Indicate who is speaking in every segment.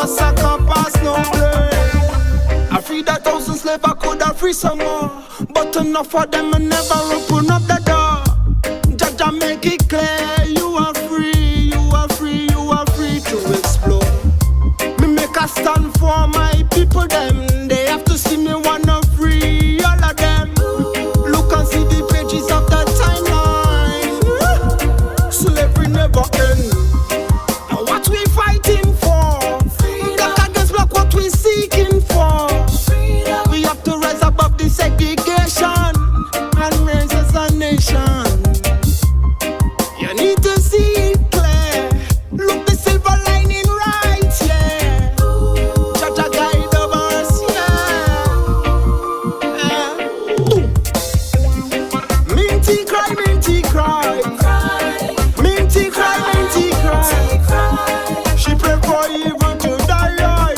Speaker 1: no sucker pass, no play. I free that 1,000 slaves, I could have free some more, but enough of them and never open up the door. Jaja make it clear, you are free, you are free, you are free to explore. Me make a stand for my people, them. They have to see me wanna free all of them. Look and see the pages of the timeline. Slavery never end. And what we fighting for? Black against black, what we seeking for? We have to rise above the segregation and raise as a nation. You need to see it clear. Look the silver lining right, yeah. Jaja guide over us, yeah. Minty cry, Minty cry. Minty cry, Minty cry. She pray for evil to die,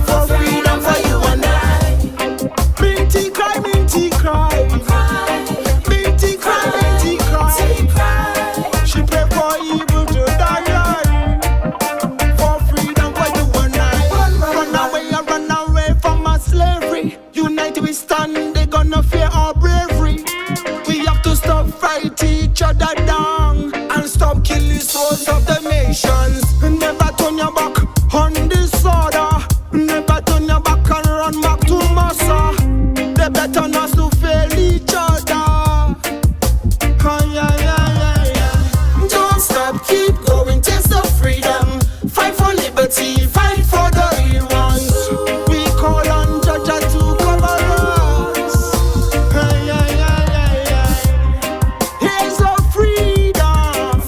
Speaker 1: for freedom for you and I. Minty cry, Minty cry. Minty cry, Minty cry. She pray for evil to die, for freedom for you and I. Run away from our slavery. Unite we stand, they gonna fear our bravery. We have to stop fight each other down and stop killing souls of the nations. Never turn your back on this order. Never turn your back and run back to Massa. They better not to fail each other. Don't stop, keep going, chase the freedom. Fight for liberty, fight for the real ones. We call on Jaja to cover us. Here's our freedom.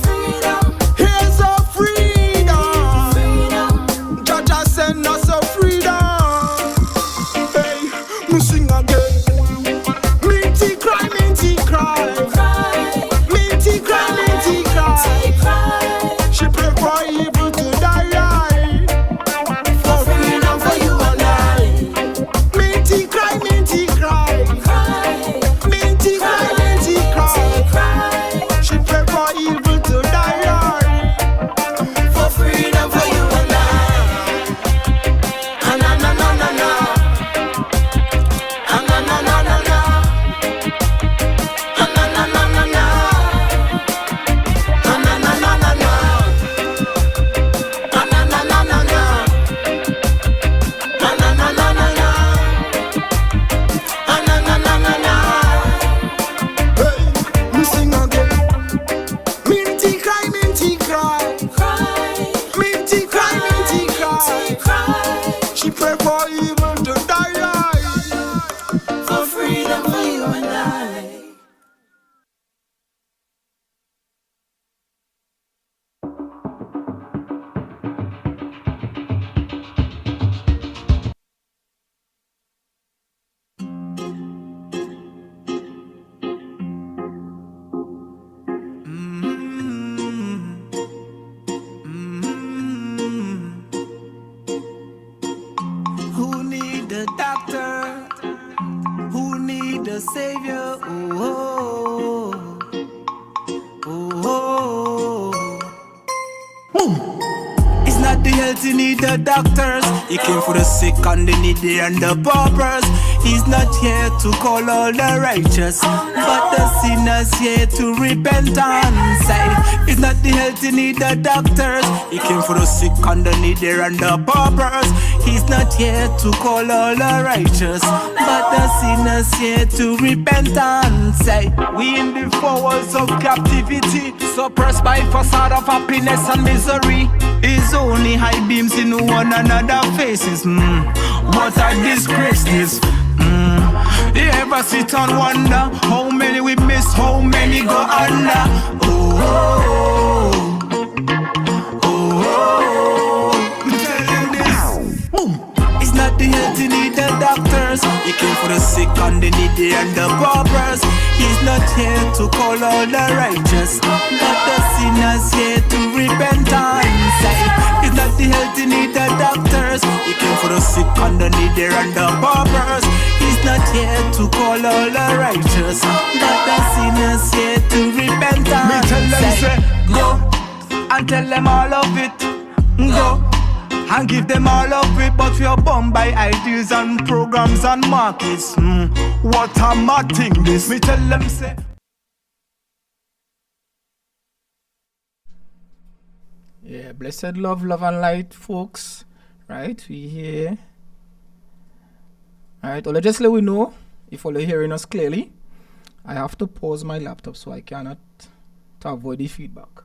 Speaker 1: Here's our freedom. Jaja send us a freedom. Hey, we sing again. Minty cry, Minty cry. Minty cry, Minty cry. She pray for evil to die, for freedom for you and I. Minty cry, Minty cry. Minty cry, Minty cry. She pray for evil to die, for freedom for you and I. Na na na na na. Na na na na na. Na na na na na. Na na na na na. Na na na na na. Na na na na na. Na na na na na. Hey, we sing again. Minty cry, Minty cry. Minty cry, Minty cry. She pray for evil to die, for freedom for you and I. Who need a doctor? Who need a savior? Oh, oh, oh, oh. It's not the healthy need the doctors. He came for the sick and the needy and the paupers. He's not here to call all the righteous, but the sinners here to repentance. It's not the healthy need the doctors. He came for the sick and the needy and the paupers. He's not here to call all the righteous, but the sinners here to repentance. We in the 4 walls of captivity, suppressed by facade of happiness and misery. It's only high beams in one another faces. What a disgrace this. You ever sit and wonder how many we miss, how many go under? Oh, oh, oh, oh. Tell them this. Boom. It's not the healthy need the doctors. He came for the sick and the needy and the paupers. He's not here to call all the righteous, but the sinners here to repentance. It's not the healthy need the doctors. He came for the sick and the needy and the paupers. He's not here to call all the righteous, but the sinners here to repentance. Me tell them say, go and tell them all of it. Go and give them all of it, but we are bombed by ideas and programs and markets. What a mad thing this. Me tell them say.
Speaker 2: Yeah, blessed love and light, folks. Right, we here. Alright, well, just let we know if you're hearing us clearly. I have to pause my laptop so I cannot to avoid the feedback.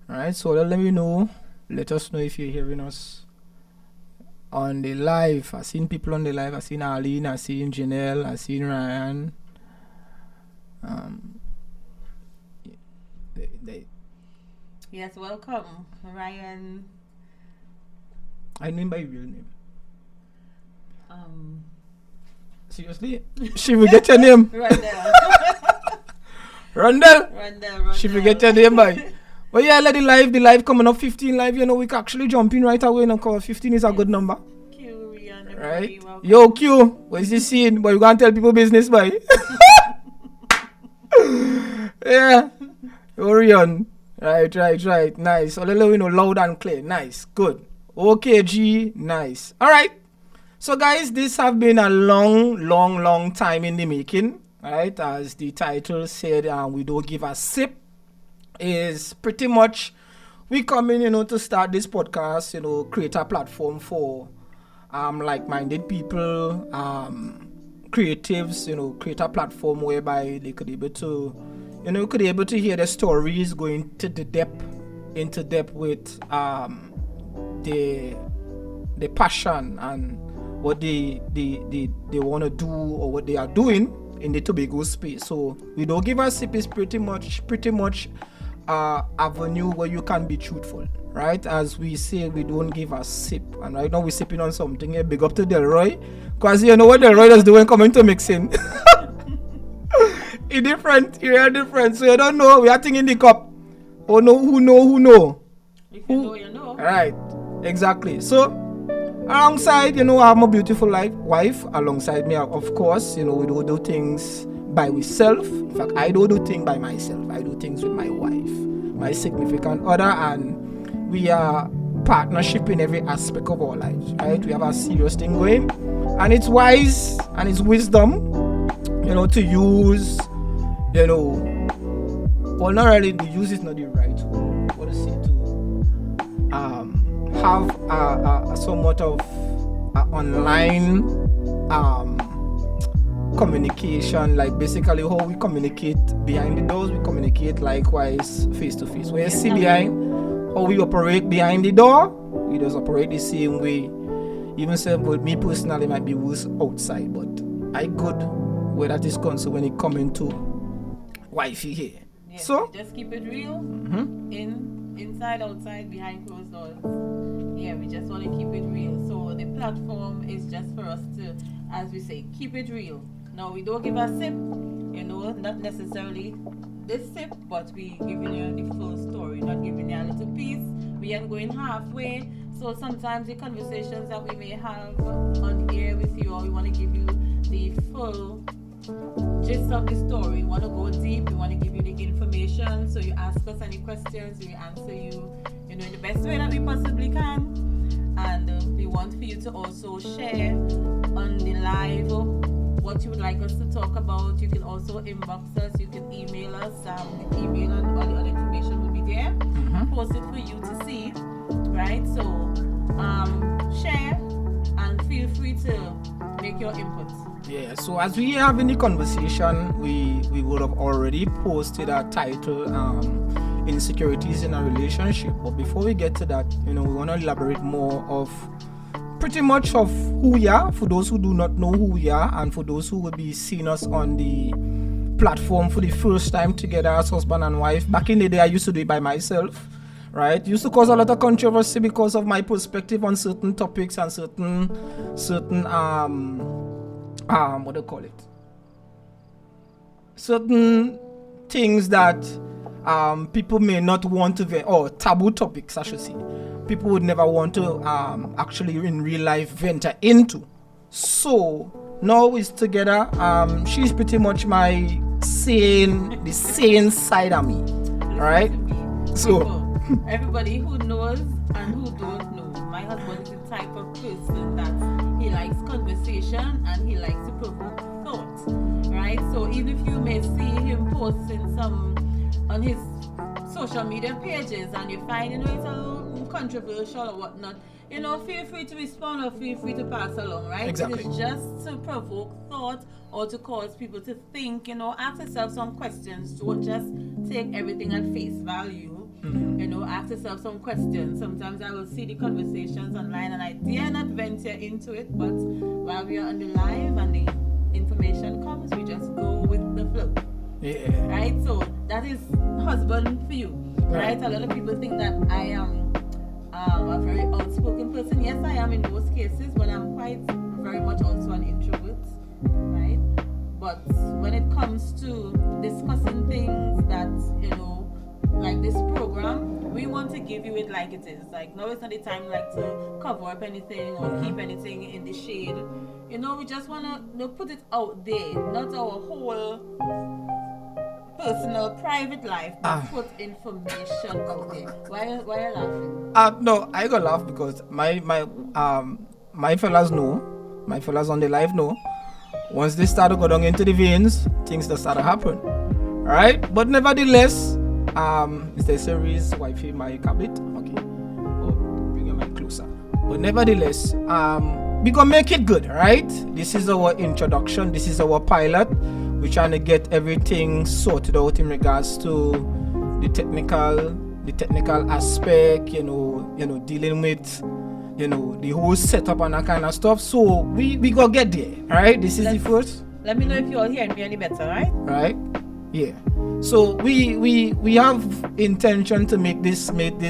Speaker 2: Alright, so let me know. Let us know if you're hearing us on the live. I've seen people on the live. I've seen Arlene, I've seen Janelle, I've seen Ryan.
Speaker 3: Yes, welcome, Ryan.
Speaker 2: I know him by real name. Seriously? She will get your name. Rondell. She will get your name by. Well, yeah, let the live coming up 15 live. You know, we can actually jump in right away. Cause 15 is a good number.
Speaker 3: Q, Rian,
Speaker 2: right? Yo, Q, what is this scene? But you can't tell people business, by. Yeah. Orion. Right. Nice. So let me know loud and clear. Nice. Good. Okay, G. Nice. All right. So, guys, this have been a long time in the making. Right? As the title said, we don't give a sip. Is pretty much we come in, to start this podcast, create a platform for like-minded people, creatives, create a platform whereby they could be able to hear the stories, going into depth with the passion and what they want to do or what they are doing in the Tobago space. So we don't give a sip is pretty much avenue where you can be truthful, right? As we say, we don't give a sip, and right now we're sipping on something. Yeah, big up to Delroy, because you know what Delroy is doing coming to mixing. It's different. So you don't know. We are thinking the cup. Oh no, who know?
Speaker 3: If you know, you know.
Speaker 2: Right, exactly. So alongside, I have my beautiful wife alongside me. Of course, we don't do things by myself. In fact, I don't do things by myself. I do things with my wife, my significant other, and we are partnership in every aspect of our lives, right? We have a serious thing going, and it's wise and it's wisdom, to use, well, not really to use is not the right word. What is it? To have a somewhat of online communication, like basically how we communicate behind the doors, we communicate likewise face to face. Where see behind how we operate behind the door, we just operate the same way. Even so, with me personally, might be worse outside, but I good where that is concerned when it coming to wifey here.
Speaker 3: Yes,
Speaker 2: so
Speaker 3: just keep it real. Inside, outside, behind closed doors. Yeah, we just want to keep it real. So the platform is just for us to, as we say, keep it real. Now we don't give a sip, not necessarily this sip, but we giving you the full story, not giving you a little piece. We ain't going halfway. So sometimes the conversations that we may have on air with you, or we want to give you the full gist of the story. We want to go deep. We want to give you the information. So you ask us any questions, we answer you, in the best way that we possibly can. And we want for you to also share on the live what you would like us to talk about. You can also inbox us. You can email us. The email and all the other information will be there. Post it for you to see, right? So share and feel free to make your input.
Speaker 2: Yeah, so as we have in the conversation, we would have already posted a title, Insecurities in a Relationship. But before we get to that, we want to elaborate more of pretty much of who we are, for those who do not know who we are, and for those who will be seeing us on the platform for the first time together as husband and wife. Back in the day, I used to do it by myself, right? It used to cause a lot of controversy because of my perspective on certain topics and certain what do you call it? Certain things that people may not want to, or taboo topics, I should say. People would never want to actually in real life venture into. So now it's together. She's pretty much my the sane side of me, right? So
Speaker 3: everybody who knows and who don't know, my husband is the type of person that he likes conversation and he likes to provoke thought, right? So even if you may see him posting some on his social media pages and you find, it's a little controversial or whatnot, feel free to respond or feel free to pass along, right?
Speaker 2: Exactly.
Speaker 3: It's just to provoke thought or to cause people to think, ask yourself some questions. Don't just take everything at face value. Ask yourself some questions. Sometimes I will see the conversations online and I dare not venture into it, but while we are on the live and the information comes, we just go with the flow.
Speaker 2: Yeah.
Speaker 3: Right? So that is husband for you. Right? A lot of people think that I am a very outspoken person. Yes, I am in most cases, but I'm quite very much also an introvert. Right? But when it comes to discussing things that, like this program, we want to give you it like it is. Like, no, it's not the time to cover up anything or keep anything in the shade. We just want to put it out there, not our whole personal, private life, but put information out there. Why are you laughing?
Speaker 2: No, I got laugh because my fellas know, my fellas on the live know, once they start to go down into the veins, things that start to happen. Alright? But nevertheless, is the series wifey my cabit? Okay. Oh, bring your mic closer. But nevertheless, we gonna make it good, right? This is our introduction, this is our pilot. We're trying to get everything sorted out in regards to the technical aspect, dealing with, the whole setup and that kind of stuff. So we gonna get there, right? This is the first.
Speaker 3: Let me know if you're hearing me any better, right?
Speaker 2: Right? Yeah. So we have intention to make this grand,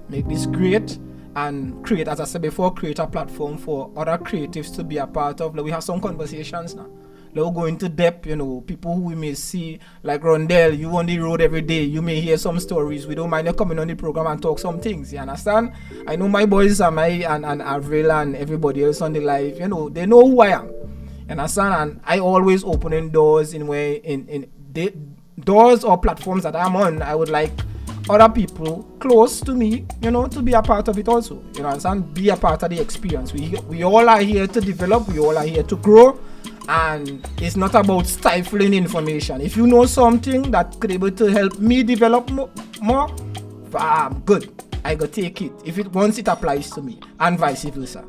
Speaker 2: make this great, and create, as I said before, create a platform for other creatives to be a part of. Like, we have some conversations now. We'll go into depth, people who we may see, like Rondell, you on the road every day, you may hear some stories. We don't mind you coming on the program and talk some things, you understand? I know my boys and Avril and everybody else on the live, they know who I am. You understand? And I always opening doors in the doors or platforms that I'm on. I would like other people close to me, to be a part of it also. You understand? Be a part of the experience. We all are here to develop, we all are here to grow. And it's not about stifling information. If you know something that could be able to help me develop more, good. I go take it. Once it applies to me, and vice versa.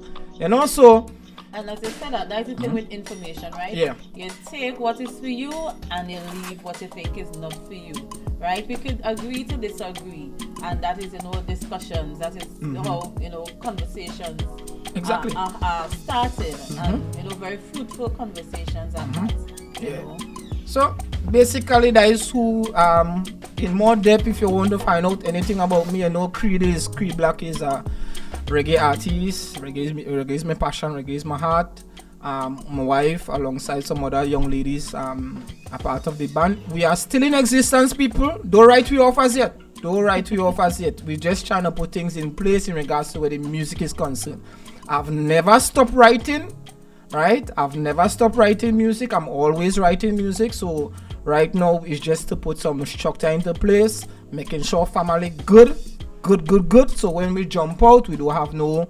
Speaker 2: So.
Speaker 3: And as I said, that's the thing with information, right?
Speaker 2: Yeah.
Speaker 3: You take what is for you and you leave what you think is not for you, right? We could agree to disagree, and that is, discussions. That is how, conversations
Speaker 2: exactly
Speaker 3: are started, and very fruitful conversations are had.
Speaker 2: Yeah. So basically, that is who. In more depth, if you want to find out anything about me, Creed Black is a reggae artist. Reggae is my passion. Reggae is my heart. My wife, alongside some other young ladies, are part of the band. We are still in existence, people. Don't write we off as yet. We're just trying to put things in place in regards to where the music is concerned. I've never stopped writing, right? I've never stopped writing music. I'm always writing music. So right now it's just to put some structure into place, making sure family good. So when we jump out, we don't have no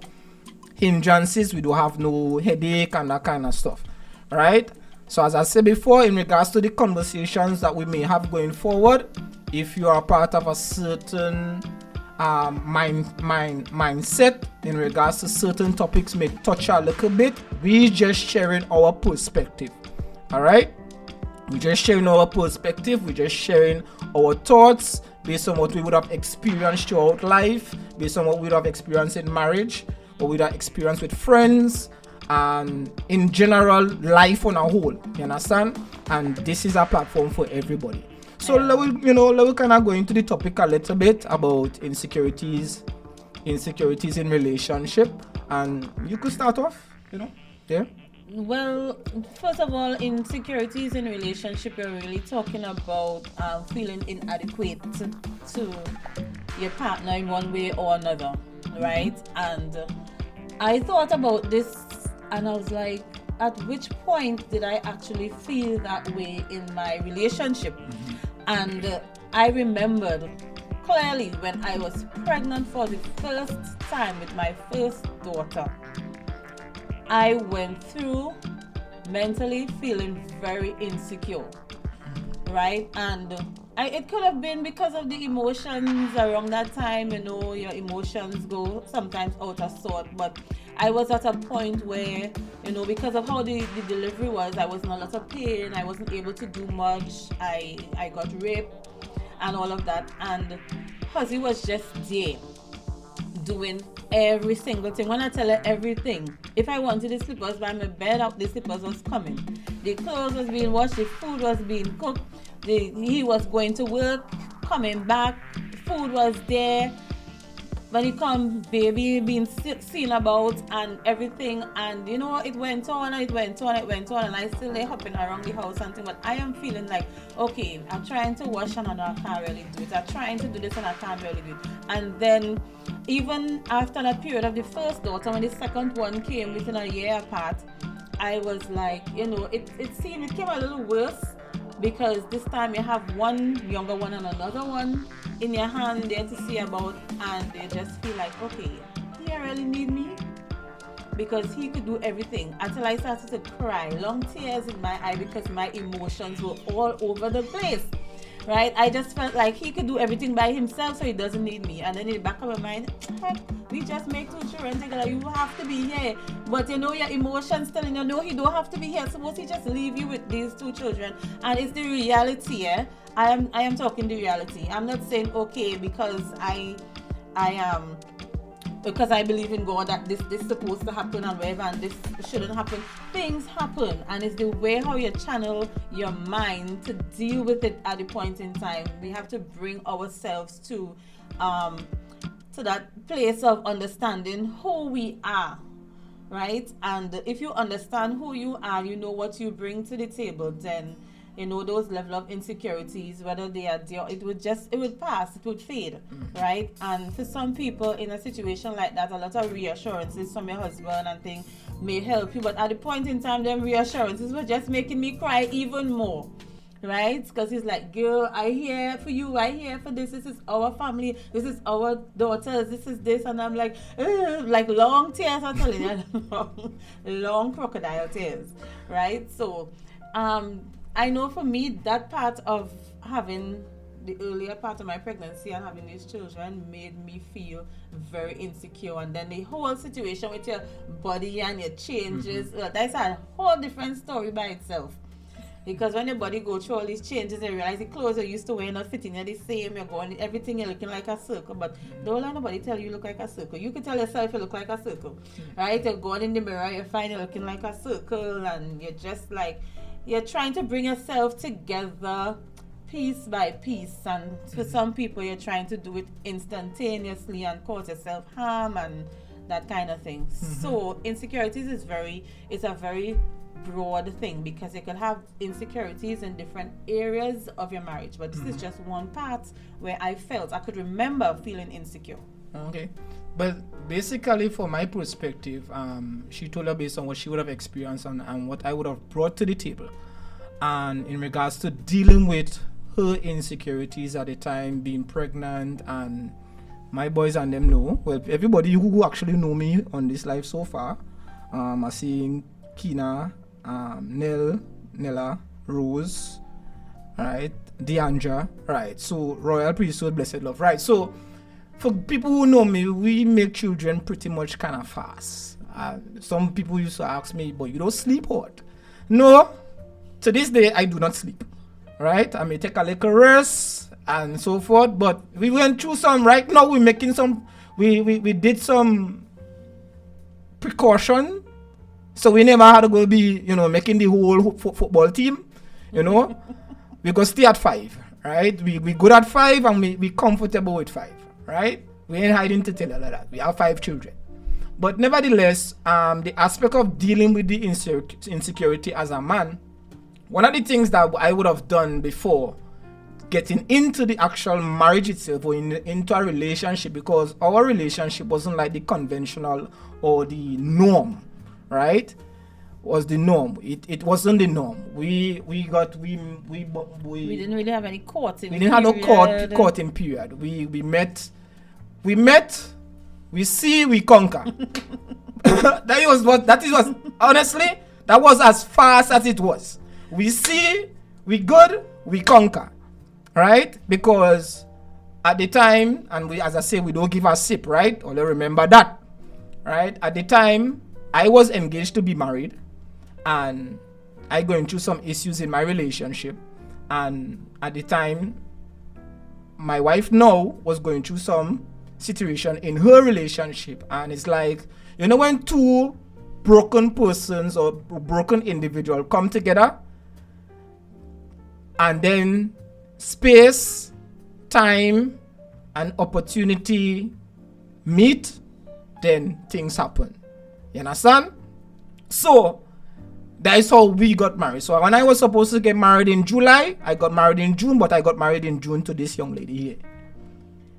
Speaker 2: hindrances, we don't have no headache and that kind of stuff, right? So as I said before, in regards to the conversations that we may have going forward, if you are part of a certain mindset in regards to certain topics may touch a little bit, we just sharing our perspective. All right, we're just sharing our perspective, we're just sharing our thoughts based on what we would have experienced throughout life, based on what we would have experienced in marriage, or we would have experienced with friends, and in general life on a whole. You understand? And this is a platform for everybody. So let we kind of go into the topic a little bit about insecurities in relationship, and you could start off, yeah.
Speaker 3: Well, first of all, insecurities in relationship, you're really talking about feeling inadequate to your partner in one way or another, right? And I thought about this and I was like, at which point did I actually feel that way in my relationship? And I remembered clearly when I was pregnant for the first time with my first daughter, I went through mentally feeling very insecure, right? And it could have been because of the emotions around that time. Your emotions go sometimes out of sort, but I was at a point where, because of how the delivery was, I was in a lot of pain. I wasn't able to do much. I got raped and all of that. And Huzzy was just there doing every single thing. When I tell her everything, if I wanted the slippers by my bed, up the slippers was coming. The clothes was being washed, the food was being cooked, he was going to work, coming back, food was there. When he come, baby being seen about and everything, and it went on and it went on and I still lay hopping around the house and thing, but I am feeling like, okay, I'm trying to wash and I can't really do it. I'm trying to do this and I can't really do it. And then even after that period of the first daughter, when the second one came within a year apart, I was like, it came a little worse, because this time you have one younger one and another one in your hand there to see about, and they just feel like, okay, he really need me, because he could do everything, until I started to cry, long tears in my eye, because my emotions were all over the place, right? I just felt like he could do everything by himself, so he doesn't need me. And then in the back of my mind, heck, we just make 2 children together, you have to be here. But your emotions telling you, no, he don't have to be here. Suppose he just leave you with these 2 children. And it's the reality, I am talking the reality. I'm not saying, okay, because I am because I believe in God that this supposed to happen and whatever, and this shouldn't happen. Things happen, and it's the way how you channel your mind to deal with it at the point in time. We have to bring ourselves to that place of understanding who we are, right? And if you understand who you are, you know what you bring to the table, then those level of insecurities, whether they are there, it would pass, it would fade, right? And for some people in a situation like that, a lot of reassurances from your husband and things may help you, but at the point in time, them reassurances were just making me cry even more, right? Because he's like, girl, I here for you, I here for this is our family, this is our daughters, this is this, and I'm like long tears, I'm telling you, long crocodile tears, right? So I know for me, that part of having the earlier part of my pregnancy and having these children made me feel very insecure. And then the whole situation with your body and your changes, that's a whole different story by itself. Because when your body goes through all these changes, you realize the clothes you used to wear not fitting you the same, you're going, everything you're looking like a circle. But don't let nobody tell you look like a circle. You can tell yourself you look like a circle, right? You're going in the mirror, you find you're looking like a circle, and you're just like, you're trying to bring yourself together piece by piece, and for some people you're trying to do it instantaneously and cause yourself harm and that kind of thing. So insecurities is a very broad thing, because you can have insecurities in different areas of your marriage, but this is just one part where I could remember feeling insecure.
Speaker 2: Okay, but basically from my perspective, she told her based on what she would have experienced and what I would have brought to the table, and in regards to dealing with her insecurities at the time, being pregnant, and my boys and them know, well, everybody who actually know me on this life so far, are seeing Kina, Nella, Rose, right, Deandra, right, so Royal Priesthood, Blessed Love, right, so for people who know me, we make children pretty much kind of fast. Some people used to ask me, but you don't sleep what? No, to this day, I do not sleep, right? I may take a little rest and so forth, but we went through some, right now we're making some, we did some precaution, so we never had to go be, making the whole football team, we go stay at 5, right? We good at 5 and we comfortable with 5. Right? We ain't hiding to tell you like that. We have 5 children. But nevertheless, the aspect of dealing with the insecurity as a man, one of the things that I would have done before getting into the actual marriage itself or into a relationship, because our relationship wasn't like the conventional or the norm, right? Was the norm. It wasn't the norm. We
Speaker 3: didn't really have any courting.
Speaker 2: We didn't have no courting period. We met, we we see, we conquer. That was honestly, that was as fast as it was. We see, we good, we conquer, right? Because at the time, and we, as I say, we don't give a sip, right? Only remember that, right? At the time, I was engaged to be married, and I going through some issues in my relationship, and at the time, my wife now was going through some situation in her relationship, and it's like, you know, when two broken persons or broken individual come together, and then space, time, and opportunity meet, then things happen. You understand? So that is how we got married. So when I was supposed to get married in July, I got married in June, but I got married in June to this young lady here.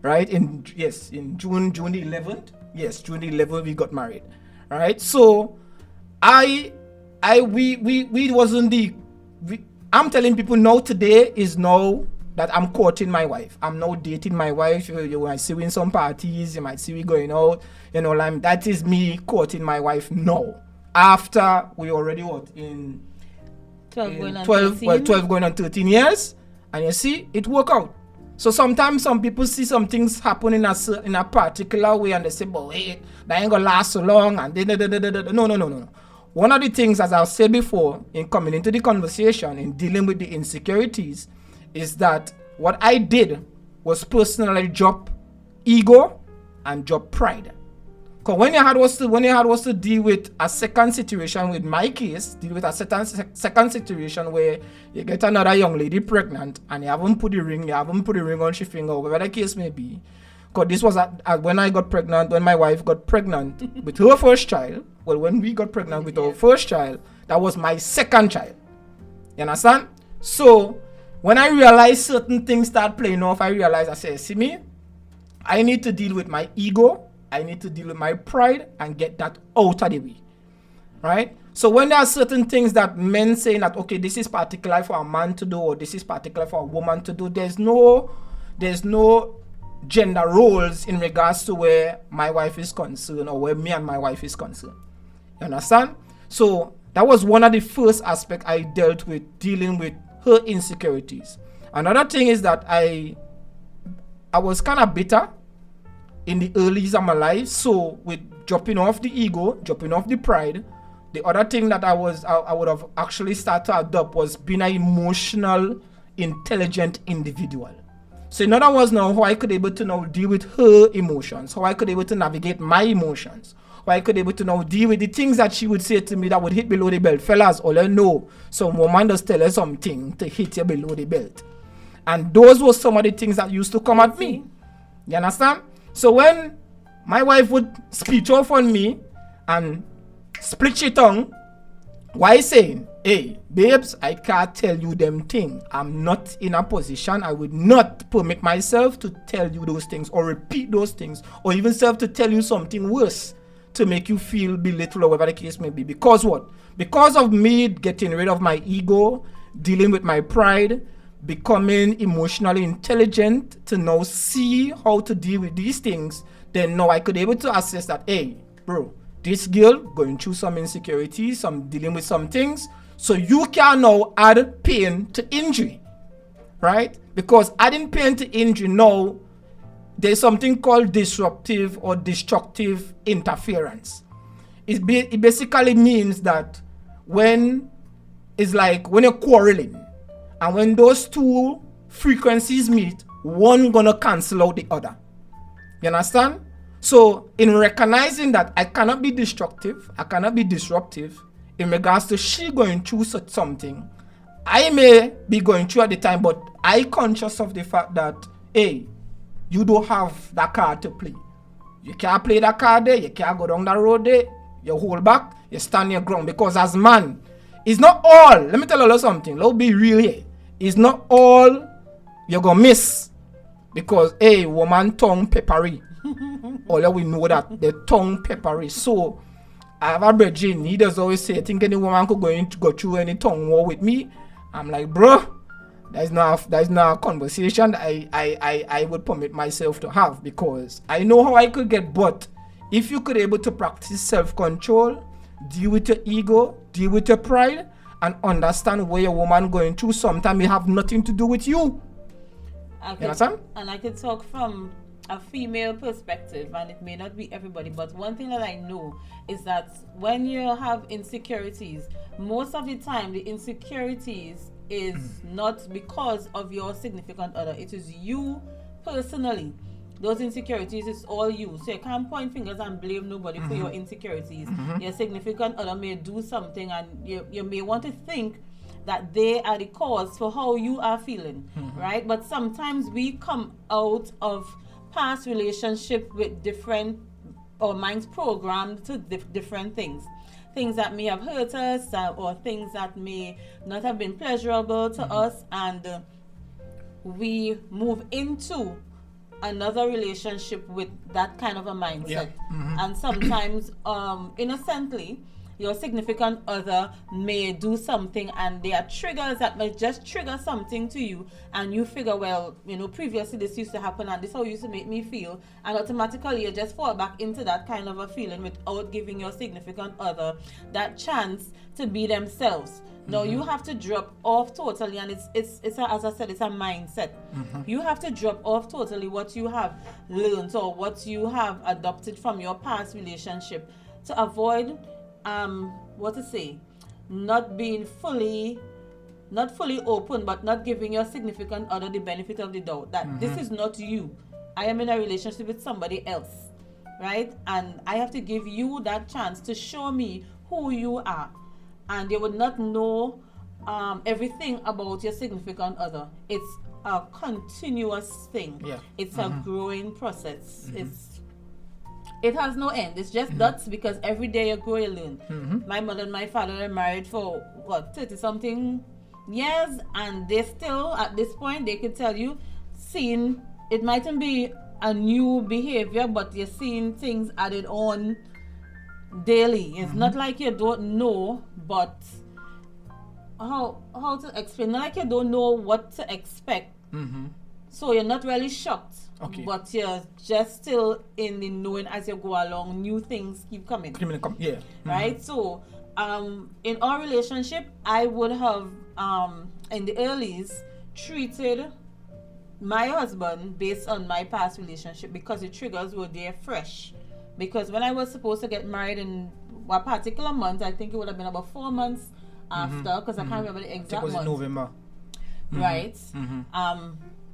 Speaker 2: Right? In June the 11th. Yes, June the 11th we got married. Right? So we wasn't I'm telling people now today is now that I'm courting my wife. I'm now dating my wife. You might see we in some parties, you might see we going out, you know, like that is me courting my wife now. After we already in 12 going on 13 years, and you see it work out. So sometimes some people see some things happen in a particular way, and they say, "But wait, that ain't gonna last so long." And no. One of the things, as I've said before, in coming into the conversation, in dealing with the insecurities, is that what I did was personally drop ego and drop pride. Because when you had was to deal with a second situation with my case, deal with a second situation where you get another young lady pregnant and you haven't put the ring on she finger, whatever the case may be. Because this was when my wife got pregnant with her first child. Well, when we got pregnant with our first child, that was my second child. You understand? So when I realized certain things start playing off, I said, see me, I need to deal with my ego. I need to deal with my pride and get that out of the way, right? So when there are certain things that men saying that, okay, this is particular for a man to do, or this is particular for a woman to do, there's no gender roles in regards to where my wife is concerned or where me and my wife is concerned. You understand? So that was one of the first aspects I dealt with, dealing with her insecurities. Another thing is that I was kind of bitter in the early years of my life. So with dropping off the ego, dropping off the pride, the other thing that I would have actually started to adopt was being an emotional, intelligent individual. So in other words, now how I could able to now deal with her emotions, how I could able to navigate my emotions, how I could able to now deal with the things that she would say to me that would hit below the belt. Fellas, all I know, some woman does tell her something to hit you below the belt. And those were some of the things that used to come at me. You understand? So when my wife would speech off on me and split she tongue, why saying, hey, babes, I can't tell you them things. I'm not in a position, I would not permit myself to tell you those things or repeat those things or even self to tell you something worse to make you feel belittled or whatever the case may be. Because what? Because of me getting rid of my ego, dealing with my pride, becoming emotionally intelligent to now see how to deal with these things, then now I could be able to assess that, hey, bro, this girl going through some insecurities, some dealing with some things, so you can now add pain to injury, right? Because adding pain to injury now, there's something called disruptive or destructive interference. It basically means that when you're quarreling, and when those two frequencies meet, one gonna cancel out the other. You understand? So in recognizing that I cannot be destructive, I cannot be disruptive in regards to she going through such something, I may be going through at the time, but I conscious of the fact that, hey, you don't have that card to play. You can't play that card there, you can't go down that road there, you hold back, you stand your ground. Because as man, it's not all, let me tell you something, let's be real here. It's not all you're gonna miss. Because, hey, woman tongue peppery. All we know that the tongue peppery. So, I have a brethren, he does always say, I think any woman could go through any tongue war with me. I'm like, bro, that's not a conversation I would permit myself to have, because I know how I could get, but if you could able to practice self-control, deal with your ego, deal with your pride, and understand where your woman going through, sometimes it have nothing to do with you. You understand?
Speaker 3: And I could talk from a female perspective, and it may not be everybody, but one thing that I know is that when you have insecurities, most of the time the insecurities is not because of your significant other. It is you personally. Those insecurities is all you. So you can't point fingers and blame nobody for your insecurities. Your significant other may do something, and you may want to think that they are the cause for how you are feeling, right? But sometimes we come out of past relationship with different, our minds programmed to different things that may have hurt us, or things that may not have been pleasurable to us, and we move into another relationship with that kind of a mindset. And sometimes innocently your significant other may do something, and there are triggers that may just trigger something to you, and you figure, well, previously this used to happen and this how used to make me feel, and automatically you just fall back into that kind of a feeling without giving your significant other that chance to be themselves. Now you have to drop off totally, and it's as I said, it's a mindset. You have to drop off totally what you have learned or what you have adopted from your past relationship to avoid not being fully open, but not giving your significant other the benefit of the doubt that this is not you. I am in a relationship with somebody else, right? And I have to give you that chance to show me who you are. And they would not know everything about your significant other. It's a continuous thing. It's a growing process. It has no end. It's just dots, because every day you grow, you learn. My mother and my father are married for 30 something years, and they still, at this point, they could tell you, it mightn't be a new behavior, but you're seeing things added on daily. It's not like you don't know, but how to explain? Not like you don't know what to expect. So you're not really shocked, but you're just still in the knowing as you go along. New things keep coming. Right? So in our relationship, I would have in the earlies treated my husband based on my past relationship, because the triggers were there fresh. Because when I was supposed to get married in a particular month, I think it would have been about 4 months after, because I can't remember the exact month.
Speaker 2: It was in November.
Speaker 3: Right?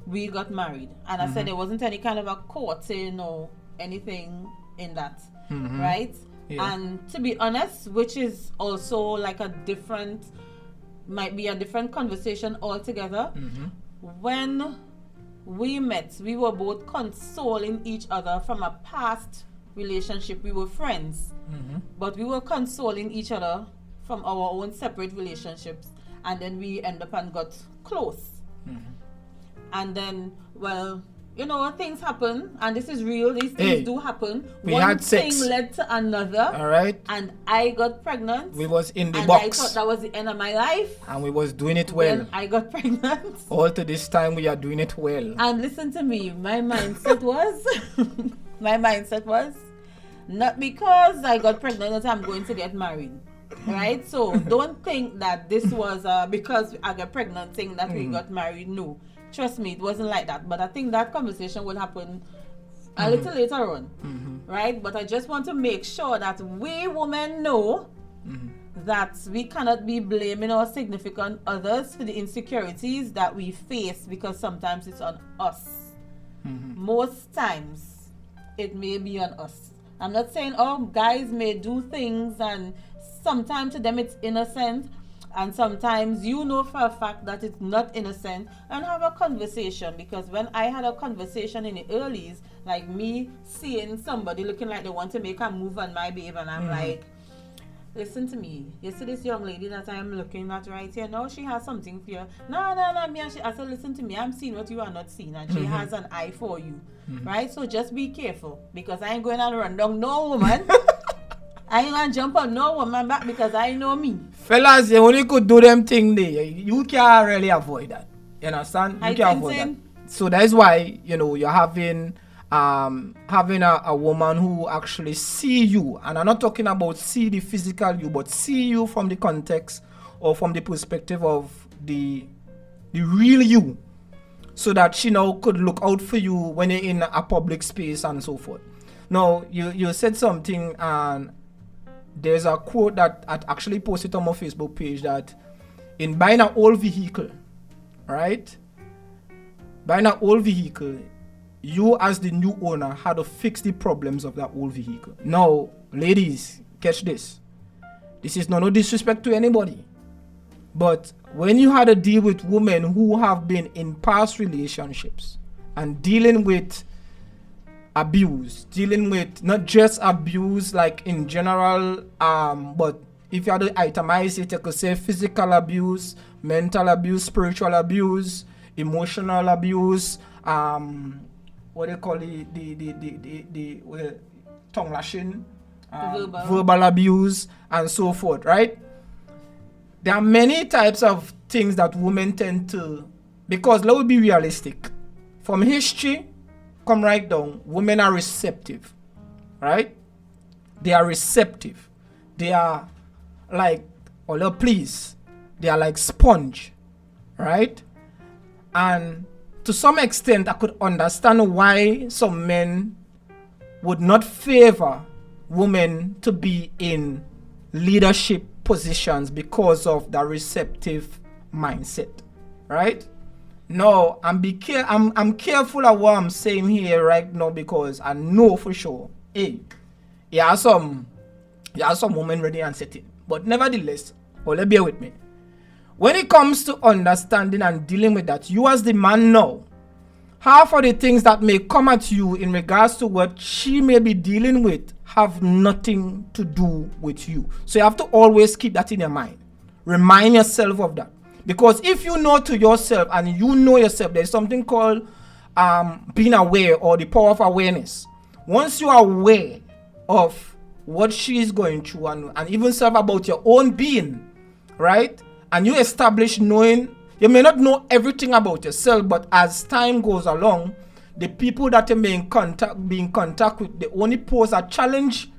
Speaker 3: We got married. And I said there wasn't any kind of a courting or anything in that. Right? And to be honest, which is also like might be a different conversation altogether. When we met, we were both consoling each other from a past relationship. We were friends, but we were consoling each other from our own separate relationships, and then we end up and got close. And then, well, things happen, and this is real. These things do happen.
Speaker 2: One thing
Speaker 3: led to another.
Speaker 2: All right.
Speaker 3: And I got pregnant.
Speaker 2: We was in the
Speaker 3: and
Speaker 2: box.
Speaker 3: I thought that was the end of my life.
Speaker 2: And we was doing it well.
Speaker 3: When I got pregnant.
Speaker 2: All to this time, we are doing it well.
Speaker 3: And listen to me. My mindset was, not because I got pregnant that I'm going to get married. Right? So don't think that this was because I got pregnant thing that we got married. No. Trust me, it wasn't like that. But I think that conversation will happen a little later on. Right? But I just want to make sure that we women know that we cannot be blaming our significant others for the insecurities that we face, because sometimes it's on us. Most times it may be on us. I'm not saying guys may do things, and sometimes to them it's innocent, and sometimes for a fact that it's not innocent, and have a conversation. Because when I had a conversation in the earlies, like me seeing somebody looking like they want to make a move on my babe, and I'm like, listen to me, you see this young lady that I'm looking at right here, now she has something for you. No, me and I said, listen to me, I'm seeing what you are not seeing, and she has an eye for you. Right? So just be careful, because I ain't going to run down no woman. I ain't gonna jump on no woman back, because I know me.
Speaker 2: Fellas, you only could do them thing there. You can't really avoid that. You understand? You can't avoid that. So that's why, you're having having a woman who actually see you, and I'm not talking about see the physical you, but see you from the context or from the perspective of the real you, so that she now could look out for you when you're in a public space and so forth. Now, you said something, and there's a quote that I actually posted on my Facebook page, that in buying an old vehicle, right? Buying an old vehicle, you as the new owner had to fix the problems of that old vehicle. Now, ladies, catch this. This is no disrespect to anybody. But when you had to deal with women who have been in past relationships and dealing with abuse, dealing with not just abuse like in general, but if you had to itemize it, you could say physical abuse, mental abuse, spiritual abuse, emotional abuse, what they call the tongue lashing, verbal abuse, and so forth, right? There are many types of things that women tend to, because let's be realistic. From history, come right down, women are receptive, right? They are receptive. They are like, please, they are like sponge, right? And to some extent, I could understand why some men would not favor women to be in leadership positions because of the receptive mindset, right? No, I'm careful of what I'm saying here right now, because I know for sure, you are some women ready and setting. But nevertheless, bear with me. When it comes to understanding and dealing with that, you as the man know, half of the things that may come at you in regards to what she may be dealing with have nothing to do with you. So you have to always keep that in your mind. Remind yourself of that. Because if you know to yourself and you know yourself, there's something called being aware, or the power of awareness. Once you are aware of what she is going through and even self about your own being, right? And you establish knowing, you may not know everything about yourself, but as time goes along, the people that you may be in contact with, they only pose a challenge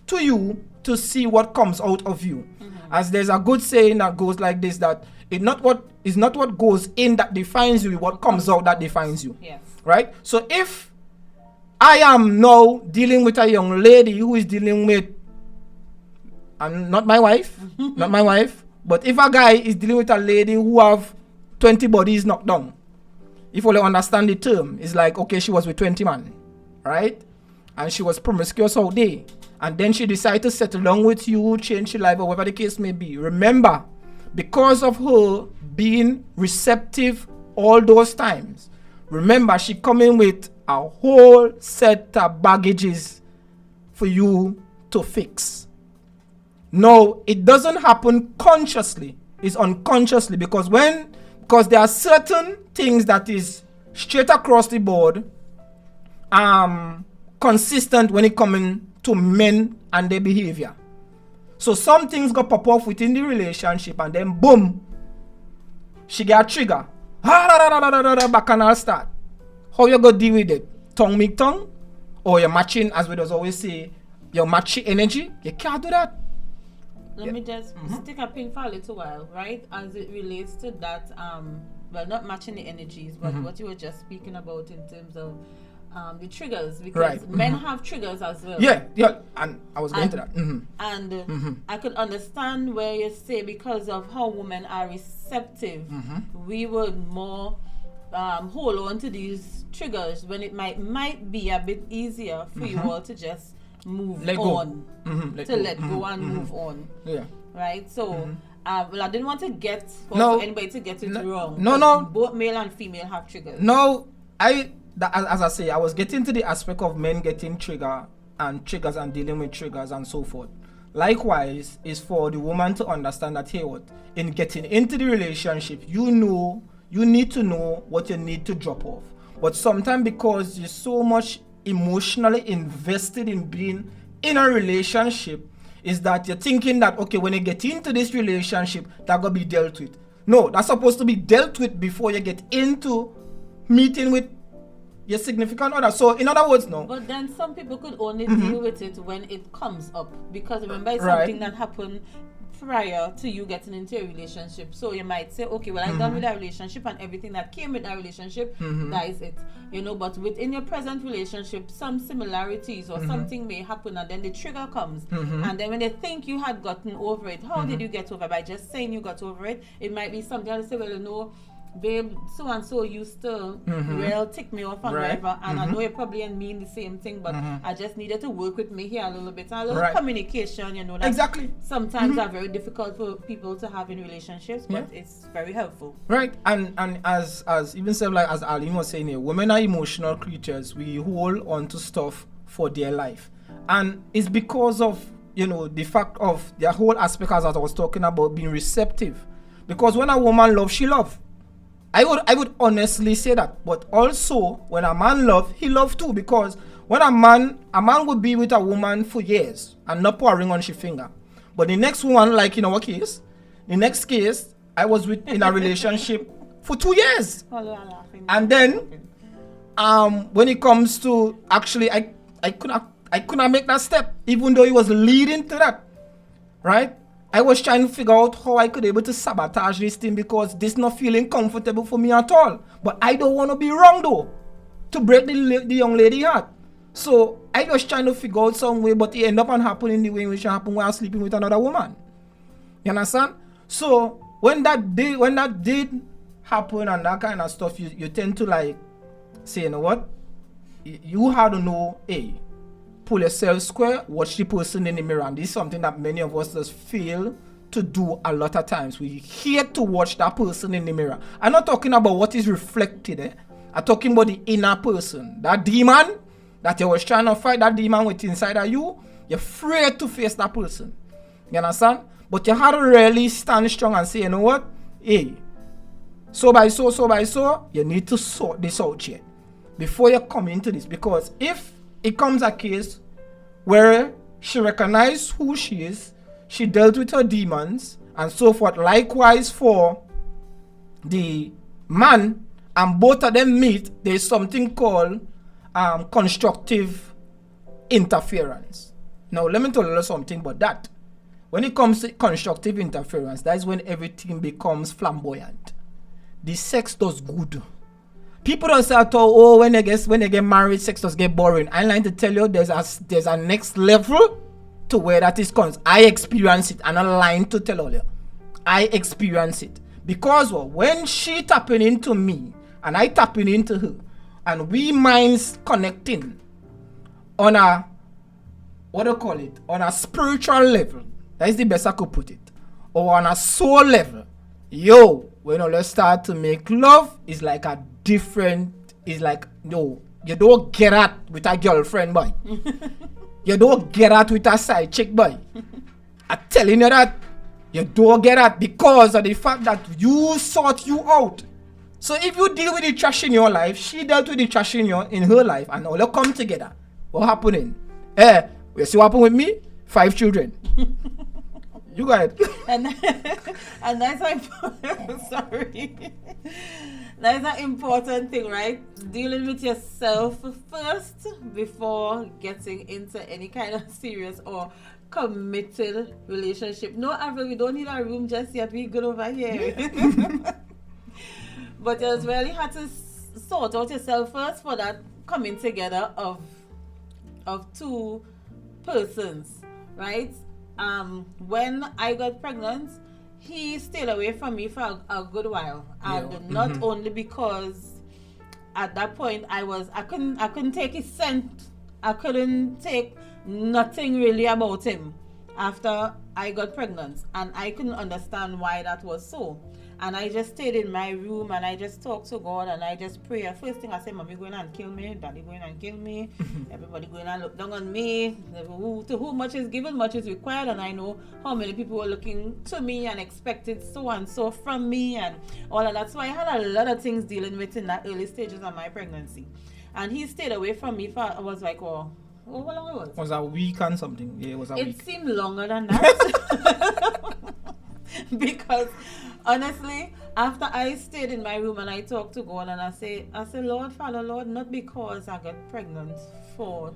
Speaker 2: to you to see what comes out of you. Mm-hmm. As there's a good saying that goes like this, that it's not what goes in that defines you, what comes out that defines you.
Speaker 3: Yes.
Speaker 2: Right? So if I am now dealing with a young lady who is dealing with, and not my wife, but if a guy is dealing with a lady who have 20 bodies knocked down, if you understand the term, it's like, okay, she was with 20 men, right? And she was promiscuous all day. And then she decided to settle down with you, change her life, or whatever the case may be. Remember, because of her being receptive all those times, remember, she coming with a whole set of baggages for you to fix. No, it doesn't happen consciously. It's unconsciously, because there are certain things that is straight across the board consistent when it coming to men and their behavior. So some things got pop off within the relationship, and then boom, she get a trigger. Bacchanal start. How you gonna deal with it? Tongue make tongue? Or you're matching, as we does always say, you're matching energy? You can't do that.
Speaker 3: Let me just stick a pin for a little while, right? As it relates to that, well, not matching the energies, but what you were just speaking about in terms of the triggers, because men have triggers as well.
Speaker 2: Yeah, and I was going to that.
Speaker 3: And I could understand where you say, because of how women are receptive, we would more hold on to these triggers when it might be a bit easier for you all to just move
Speaker 2: let
Speaker 3: on,
Speaker 2: go.
Speaker 3: let go and move on.
Speaker 2: Yeah.
Speaker 3: Right? So, well, I didn't want to get for anybody to get it wrong.
Speaker 2: No.
Speaker 3: Both male and female have triggers.
Speaker 2: No, as I say, I was getting to the aspect of men getting triggers and dealing with triggers and so forth. Likewise, is for the woman to understand that, hey, what, in getting into the relationship, you need to know what you need to drop off. But sometimes, because you're so much emotionally invested in being in a relationship, is that you're thinking that, okay, when you get into this relationship, that gonna be dealt with. No, that's supposed to be dealt with before you get into meeting with your significant other. So in other words, no.
Speaker 3: But then some people could only deal with it when it comes up, because remember it's
Speaker 2: Right.
Speaker 3: something that happened prior to you getting into a relationship. So you might say, okay, well, I'm done with that relationship, and everything that came with that relationship, that is it. You know, but within your present relationship, some similarities or something may happen, and then the trigger comes. And then when they think you had gotten over it, how did you get over it? By just saying you got over it? It might be something else. Say, well, you know, babe, so and so used to real tick me off and
Speaker 2: Right.
Speaker 3: whatever, and I know you probably and mean the same thing, but I just needed to work with me here a little bit, and a little
Speaker 2: Right.
Speaker 3: communication, you know, that
Speaker 2: Exactly.
Speaker 3: sometimes are very difficult for people to have in relationships, but it's very helpful.
Speaker 2: Right, and as even said, like as Aline was saying here, women are emotional creatures. We hold on to stuff for dear life, and it's because of, you know, the fact of their whole aspect, as I was talking about, being receptive. Because when a woman loves, she loves. I would honestly say that. But also, when a man loves, he loves too. Because when a man would be with a woman for years and not put a ring on her finger. But the next one, like in our case, the next case, I was in a relationship for 2 years. And then, when it comes to actually, I couldn't make that step, even though it was leading to that, right? I was trying to figure out how I could able to sabotage this thing, because this not feeling comfortable for me at all. But I don't want to be wrong though, to break the young lady heart. So I was trying to figure out some way, but it ended up happening the way in which it happened when I was sleeping with another woman. You understand? So when that did happen and that kind of stuff, you tend to like say, you know what? You have to know, hey, pull yourself square, watch the person in the mirror. And this is something that many of us just fail to do a lot of times. We hate to watch that person in the mirror. I'm not talking about what is reflected. I'm talking about the inner person. That demon that you was trying to fight, that demon with inside of you, you're afraid to face that person. You understand? But you have to really stand strong and say, you know what? Hey, so by so, you need to sort this out here before you come into this. Because if it comes a case where she recognized who she is, she dealt with her demons, and so forth. Likewise for the man, and both of them meet, there's something called constructive interference. Now, let me tell you something about that. When it comes to constructive interference, that is when everything becomes flamboyant. The sex does good. People don't say at all, oh, when they get married, sex does get boring. I like to tell you, there's a next level to where that is comes. I experience it, and I'm lying to tell you. I experience it. Because when she tapping into me, and I tapping into her, and we minds connecting on a, on a spiritual level, that is the best I could put it, or on a soul level, when all start to make love, it's like a different, it's like, no, you don't get out with a girlfriend, boy. You don't get out with a side chick, boy. I'm telling you that, you don't get out because of the fact that you sort you out. So if you deal with the trash in your life, she dealt with the trash in her life, and all you come together, what happening? You see what happened with me? 5 children. You got it.
Speaker 3: And that's important. Sorry. That's an important thing, right? Dealing with yourself first before getting into any kind of serious or committed relationship. No, Avril, we don't need a room just yet. We good over here. But you really had to sort out yourself first for that coming together of two persons, right? When I got pregnant, he stayed away from me for a good while, and not only because at that point I couldn't take his scent, I couldn't take nothing really about him after I got pregnant, and I couldn't understand why that was so. And I just stayed in my room and I just talked to God and I just pray. First thing I said, Mommy going and kill me, Daddy going and kill me, everybody going and look down on me. To whom much is given, much is required. And I know how many people were looking to me and expected so and so from me and all of that. So I had a lot of things dealing with in that early stages of my pregnancy. And he stayed away from me for, I was like, how long it was?
Speaker 2: Was a week and something. Yeah, it was a week.
Speaker 3: It seemed longer than that. Because Honestly, after I stayed in my room and I talked to God and I say, Lord, Father, Lord, not because I got pregnant for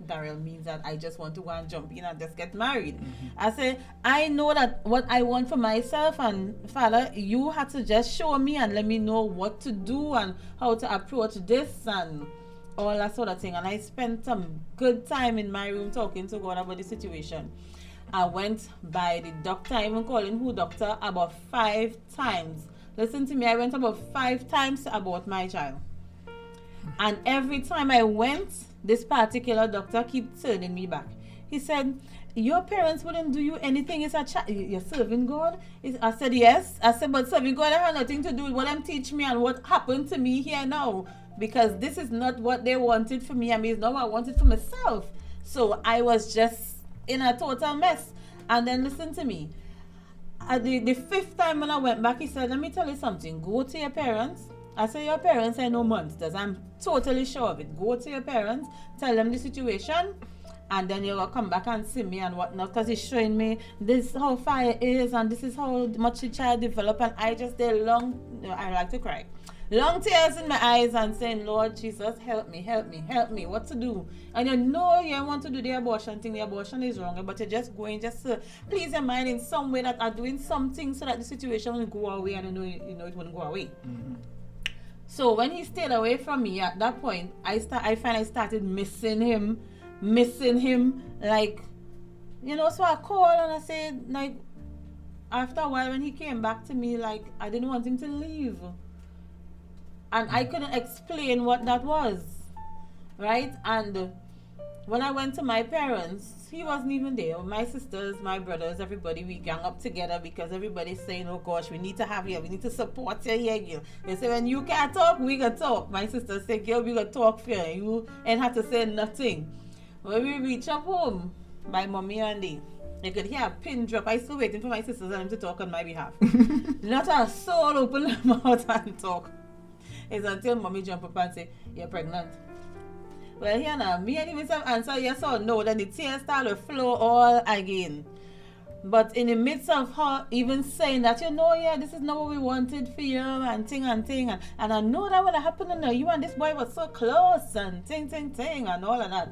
Speaker 3: Daryl means that I just want to go and jump in and just get married. I say, I know that what I want for myself, and Father, you had to just show me and let me know what to do and how to approach this and all that sort of thing. And I spent some good time in my room talking to God about the situation. I went by the doctor, I even calling who doctor about 5 times. Listen to me, I went about 5 times to abort my child. And every time I went, this particular doctor keep turning me back. He said, your parents wouldn't do you anything. It's a you're serving God? I said, yes. I said, but serving God, I have nothing to do with what them teach me and what happened to me here now. Because this is not what they wanted for me. I mean, it's not what I wanted for myself. So I was just in a total mess. And then listen to me. The 5th time when I went back, he said, let me tell you something. Go to your parents. I said, your parents are no monsters. I'm totally sure of it. Go to your parents, tell them the situation, and then you'll come back and see me and whatnot, because he's showing me this how far it is and this is how much the child developed. And I just did I like to cry. Long tears in my eyes and saying, Lord Jesus, help me, what to do? And you know you want to do the abortion thing. The abortion is wrong, but you're just going just to please your mind in some way that are doing something so that the situation will go away, and you know it won't go away. So when he stayed away from me at that point, I finally started missing him, like, you know. So I called and I said, like, after a while when he came back to me, like, I didn't want him to leave. And I couldn't explain what that was, right? And when I went to my parents, he wasn't even there. My sisters, my brothers, everybody, we gang up together because everybody's saying, oh gosh, we need to have you, we need to support you here, girl. They say, when you can't talk, we can talk. My sisters say, girl, we can talk for you. You ain't have to say nothing. When we reach up home, my mommy and they could hear a pin drop. I still waiting for my sisters and them to talk on my behalf. Not a soul open their mouth and talk. It's until mommy jump up and say, you're pregnant. Well, here now, me and him answer yes or no, then the tears start to flow all again. But in the midst of her even saying that, you know, yeah, this is not what we wanted for you, and thing, and I know that would have happened, and you and this boy was so close, and thing, and all of that.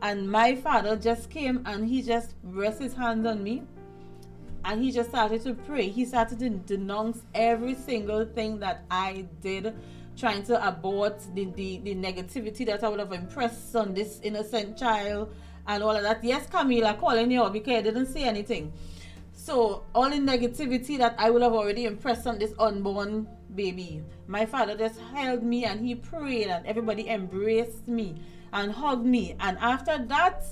Speaker 3: And my father just came and he just rested his hands on me, and he just started to pray. He started to denounce every single thing that I did, trying to abort the negativity that I would have impressed on this innocent child and all of that. Yes, Camila, calling you because I didn't say anything. So all the negativity that I would have already impressed on this unborn baby, my father just held me and he prayed, and everybody embraced me and hugged me. And after that,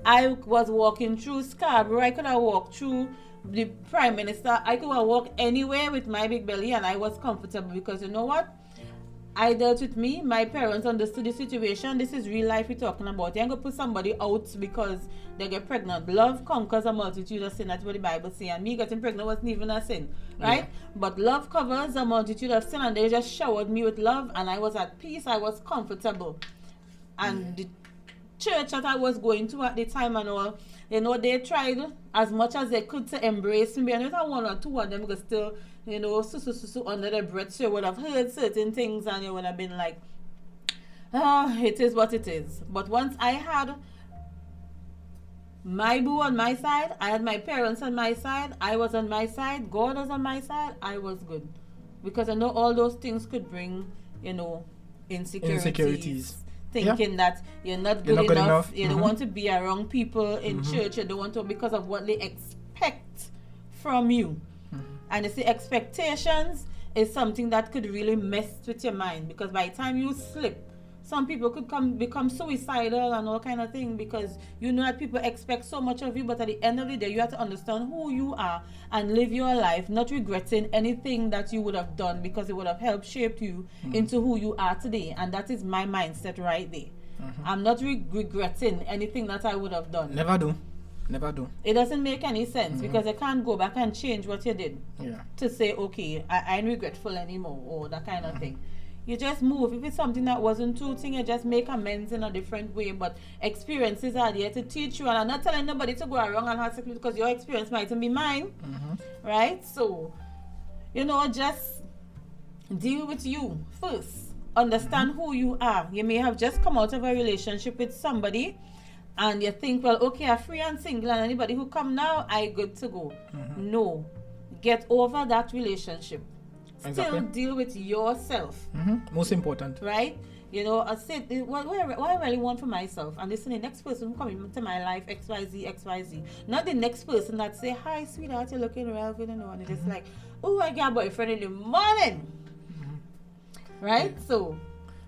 Speaker 3: I was walking through Scarborough. I could have walked through the Prime Minister. I could have walked anywhere with my big belly, and I was comfortable because you know what? I dealt with me. My parents understood the situation. This is real life we're talking about. You ain't gonna put somebody out because they get pregnant. Love conquers a multitude of sin. That's what the Bible says. And me getting pregnant wasn't even a sin, right? Yeah. But love covers a multitude of sin, and they just showered me with love, and I was at peace. I was comfortable. And the church that I was going to at the time and all, you know, they tried as much as they could to embrace me. And if I one or two of them could still, you know, under their breath, so you would have heard certain things and you would have been like, it is what it is. But once I had my boo on my side, I had my parents on my side, I was on my side, God was on my side, I was good. Because I know all those things could bring, you know, insecurities. Thinking that you're not good enough. You don't want to be around people in church. You don't want to, because of what they expect from you. And you see, expectations is something that could really mess with your mind, because by the time you slip, some people could become suicidal and all kind of thing, because you know that people expect so much of you, but at the end of the day, you have to understand who you are and live your life, not regretting anything that you would have done, because it would have helped shape you into who you are today. And that is my mindset right there. I'm not regretting anything that I would have done.
Speaker 2: Never do.
Speaker 3: It doesn't make any sense, because you can't go back and change what you did to say, okay, I ain't regretful anymore, or that kind of thing. You just move. If it's something that wasn't true thing, you just make amends in a different way. But experiences are there to teach you, and I'm not telling nobody to go around and have sex, because your experience mightn't be mine, right? So just deal with you first. Understand who you are. You may have just come out of a relationship with somebody and you think, well, okay, I'm free and single, and anybody who come now, I good to go. No. Get over that relationship. Still deal with yourself.
Speaker 2: Most important.
Speaker 3: Right? I said, what I really want for myself, and listen, the next person who come into my life, XYZ. Not the next person that say, hi, sweetheart, you're looking real good, and it's just like, oh, I got a boyfriend in the morning. Right? So.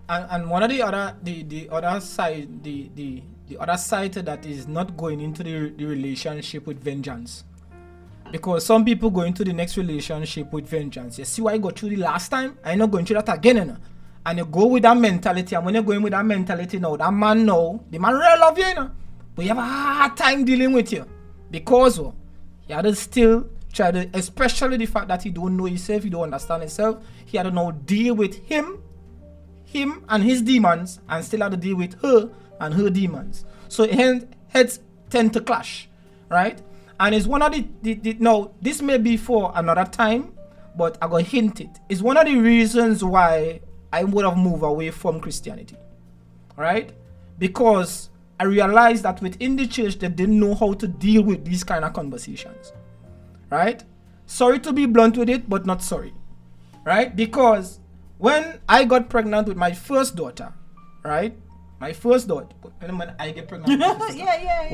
Speaker 2: And one of the other side, the other side to that is not going into the relationship with vengeance. Because some people go into the next relationship with vengeance. You see what I got through the last time? I'm not going through that again. And you go with that mentality. And when you're going with that mentality now, the man really love you, but you have a hard time dealing with you. Because he had to still try to, especially the fact that he don't know himself, he don't understand himself. He had to now deal with him and his demons, and still had to deal with her and her demons. So heads tend to clash, right? And it's one of the no, this may be for another time, but I got hinted. It's one of the reasons why I would have moved away from Christianity, right? Because I realized that within the church, they didn't know how to deal with these kind of conversations, right? Sorry to be blunt with it, but not sorry, right? Because when I got pregnant with my first daughter, right? My first daughter, when I get pregnant with my sister,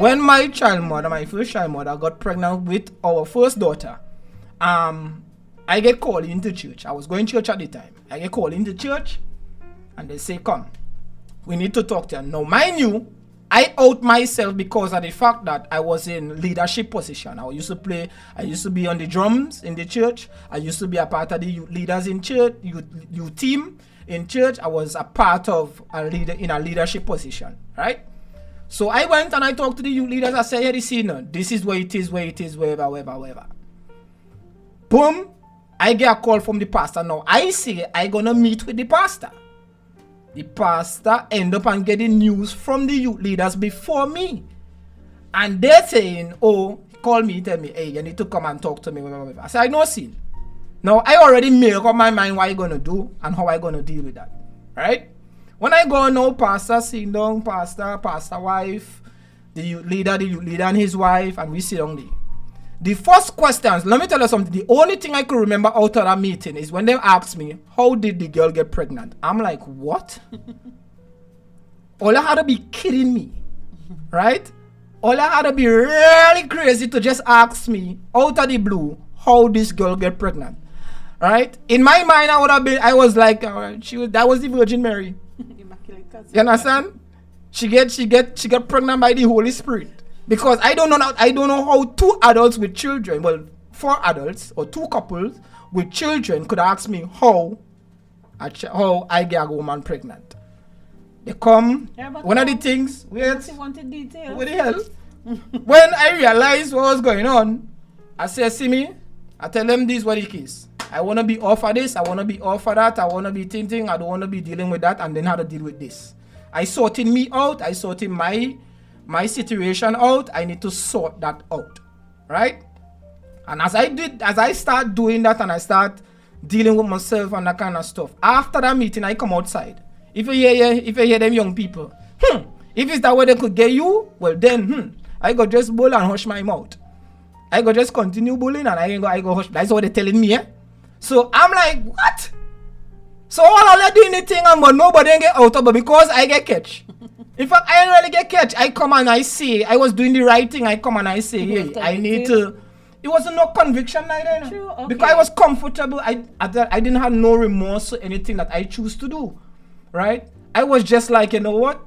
Speaker 2: when my first child mother got pregnant with our first daughter, I get called into church. I was going to church at the time. I get called into church and they say, come, we need to talk to you. Now, mind you, I out myself because of the fact that I was in leadership position. I used to be on the drums in the church. I used to be a part of the youth leaders in church, youth team in church. I was a part of a leader in a leadership position, right? So I went and I talked to the youth leaders. I said, hey, this is where it is, wherever. Boom. I get a call from the pastor. Now I say I gonna meet with the pastor. The pastor end up and getting news from the youth leaders before me. And they're saying, call me, tell me, hey, you need to come and talk to me. I said, I know sin. Now I already make up my mind what I gonna do and how I gonna deal with that. Right? When I go now, pastor, sit down, pastor wife, the youth leader and his wife, and we sit down there. The first questions, let me tell you something. The only thing I could remember out of that meeting is when they asked me, how did the girl get pregnant? I'm like, what? All I had to be kidding me, right? All I had to be really crazy to just ask me out of the blue, how this girl get pregnant, right? In my mind, I was like, that was the Virgin Mary. You understand? She get pregnant by the Holy Spirit. Because I don't know how two adults with children, well, 4 adults or 2 couples with children could ask me how I get a woman pregnant. They come, one of the things, what the hell? When I realized what was going on, I said, see me, I tell them this what it is. I want to be off of this, I want to be off of that, I want to be thinking, I don't want to be dealing with that, and then how to deal with this. I sorted me out, I sorted my situation out. I need to sort that out, right? And as I start doing that and I start dealing with myself and that kind of stuff, after that meeting I come outside. If you hear them young people, if it's that way they could get you, well then I go just bull and hush my mouth. I go just continue bullying and I go hush. That's what they're telling me. So I'm like, what? So all I do anything but nobody get out of it because I get catch. In fact, I didn't really get catch. I come and I say, I was doing the right thing. I come and I say, hey, I need to. It wasn't no conviction neither.
Speaker 3: True, okay.
Speaker 2: Because I was comfortable. I didn't have no remorse or anything that I choose to do. Right? I was just like, you know what?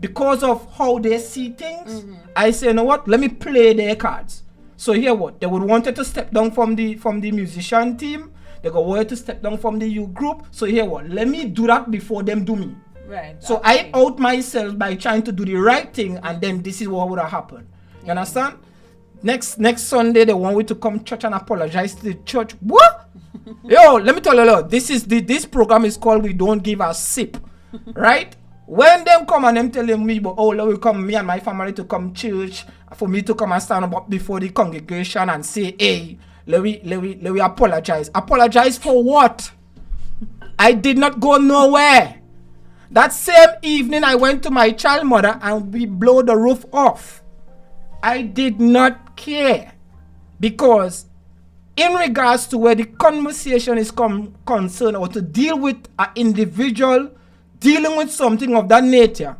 Speaker 2: Because of how they see things, I say, you know what? Let me play their cards. So here what? They would wanted to step down from the musician team. They got wanted to step down from the youth group. So here what? Let me do that before them do me.
Speaker 3: Right.
Speaker 2: So I out myself by trying to do the right thing, and then this is what would have happened. You understand? Next Sunday they want me to come church and apologize to the church. What? Yo, let me tell you, this program is called We Don't Give a Sip, right? When them come and them telling me, but we come, me and my family to come church, for me to come and stand up before the congregation and say, hey, let me apologize. Apologize for what? I did not go nowhere. That same evening, I went to my child mother and we blew the roof off. I did not care, because in regards to where the conversation is concerned, or to deal with an individual dealing with something of that nature,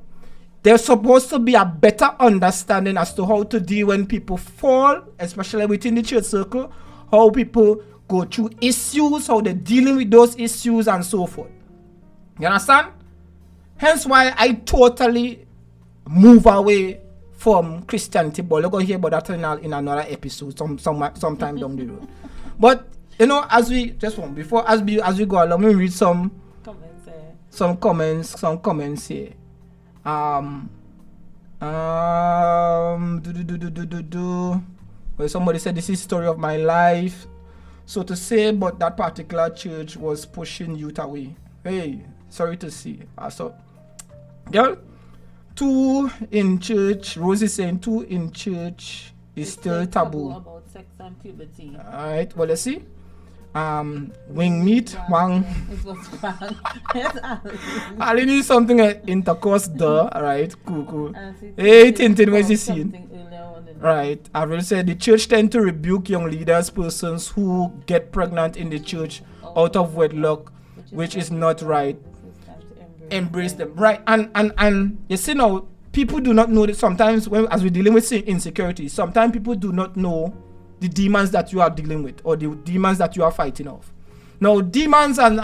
Speaker 2: there's supposed to be a better understanding as to how to deal when people fall, especially within the church circle, how people go through issues, how they're dealing with those issues, and so forth. You understand? Hence why I totally move away from Christianity, but we're going to hear about that in another episode sometime down the road. But as we as we go along, let me read some comments here. Well, somebody said, this is the story of my life, so to say, but that particular church was pushing youth away. Hey, sorry to see. So, girl, 2 in church. Rose is saying 2 in church is still taboo.
Speaker 3: About sex and puberty.
Speaker 2: Alright, well, let's see. Wing meat, wang.
Speaker 3: It was fun.
Speaker 2: I really need something intercourse, alright, cool. Hey, Tintin, where's the scene? Right, I will say the church tend to rebuke young leaders, persons who get pregnant in the church out of wedlock, which is not right. Embrace them, right? And you see now, people do not know that sometimes as we're dealing with insecurity, sometimes people do not know the demons that you are dealing with, or the demons that you are fighting off. Now, demons and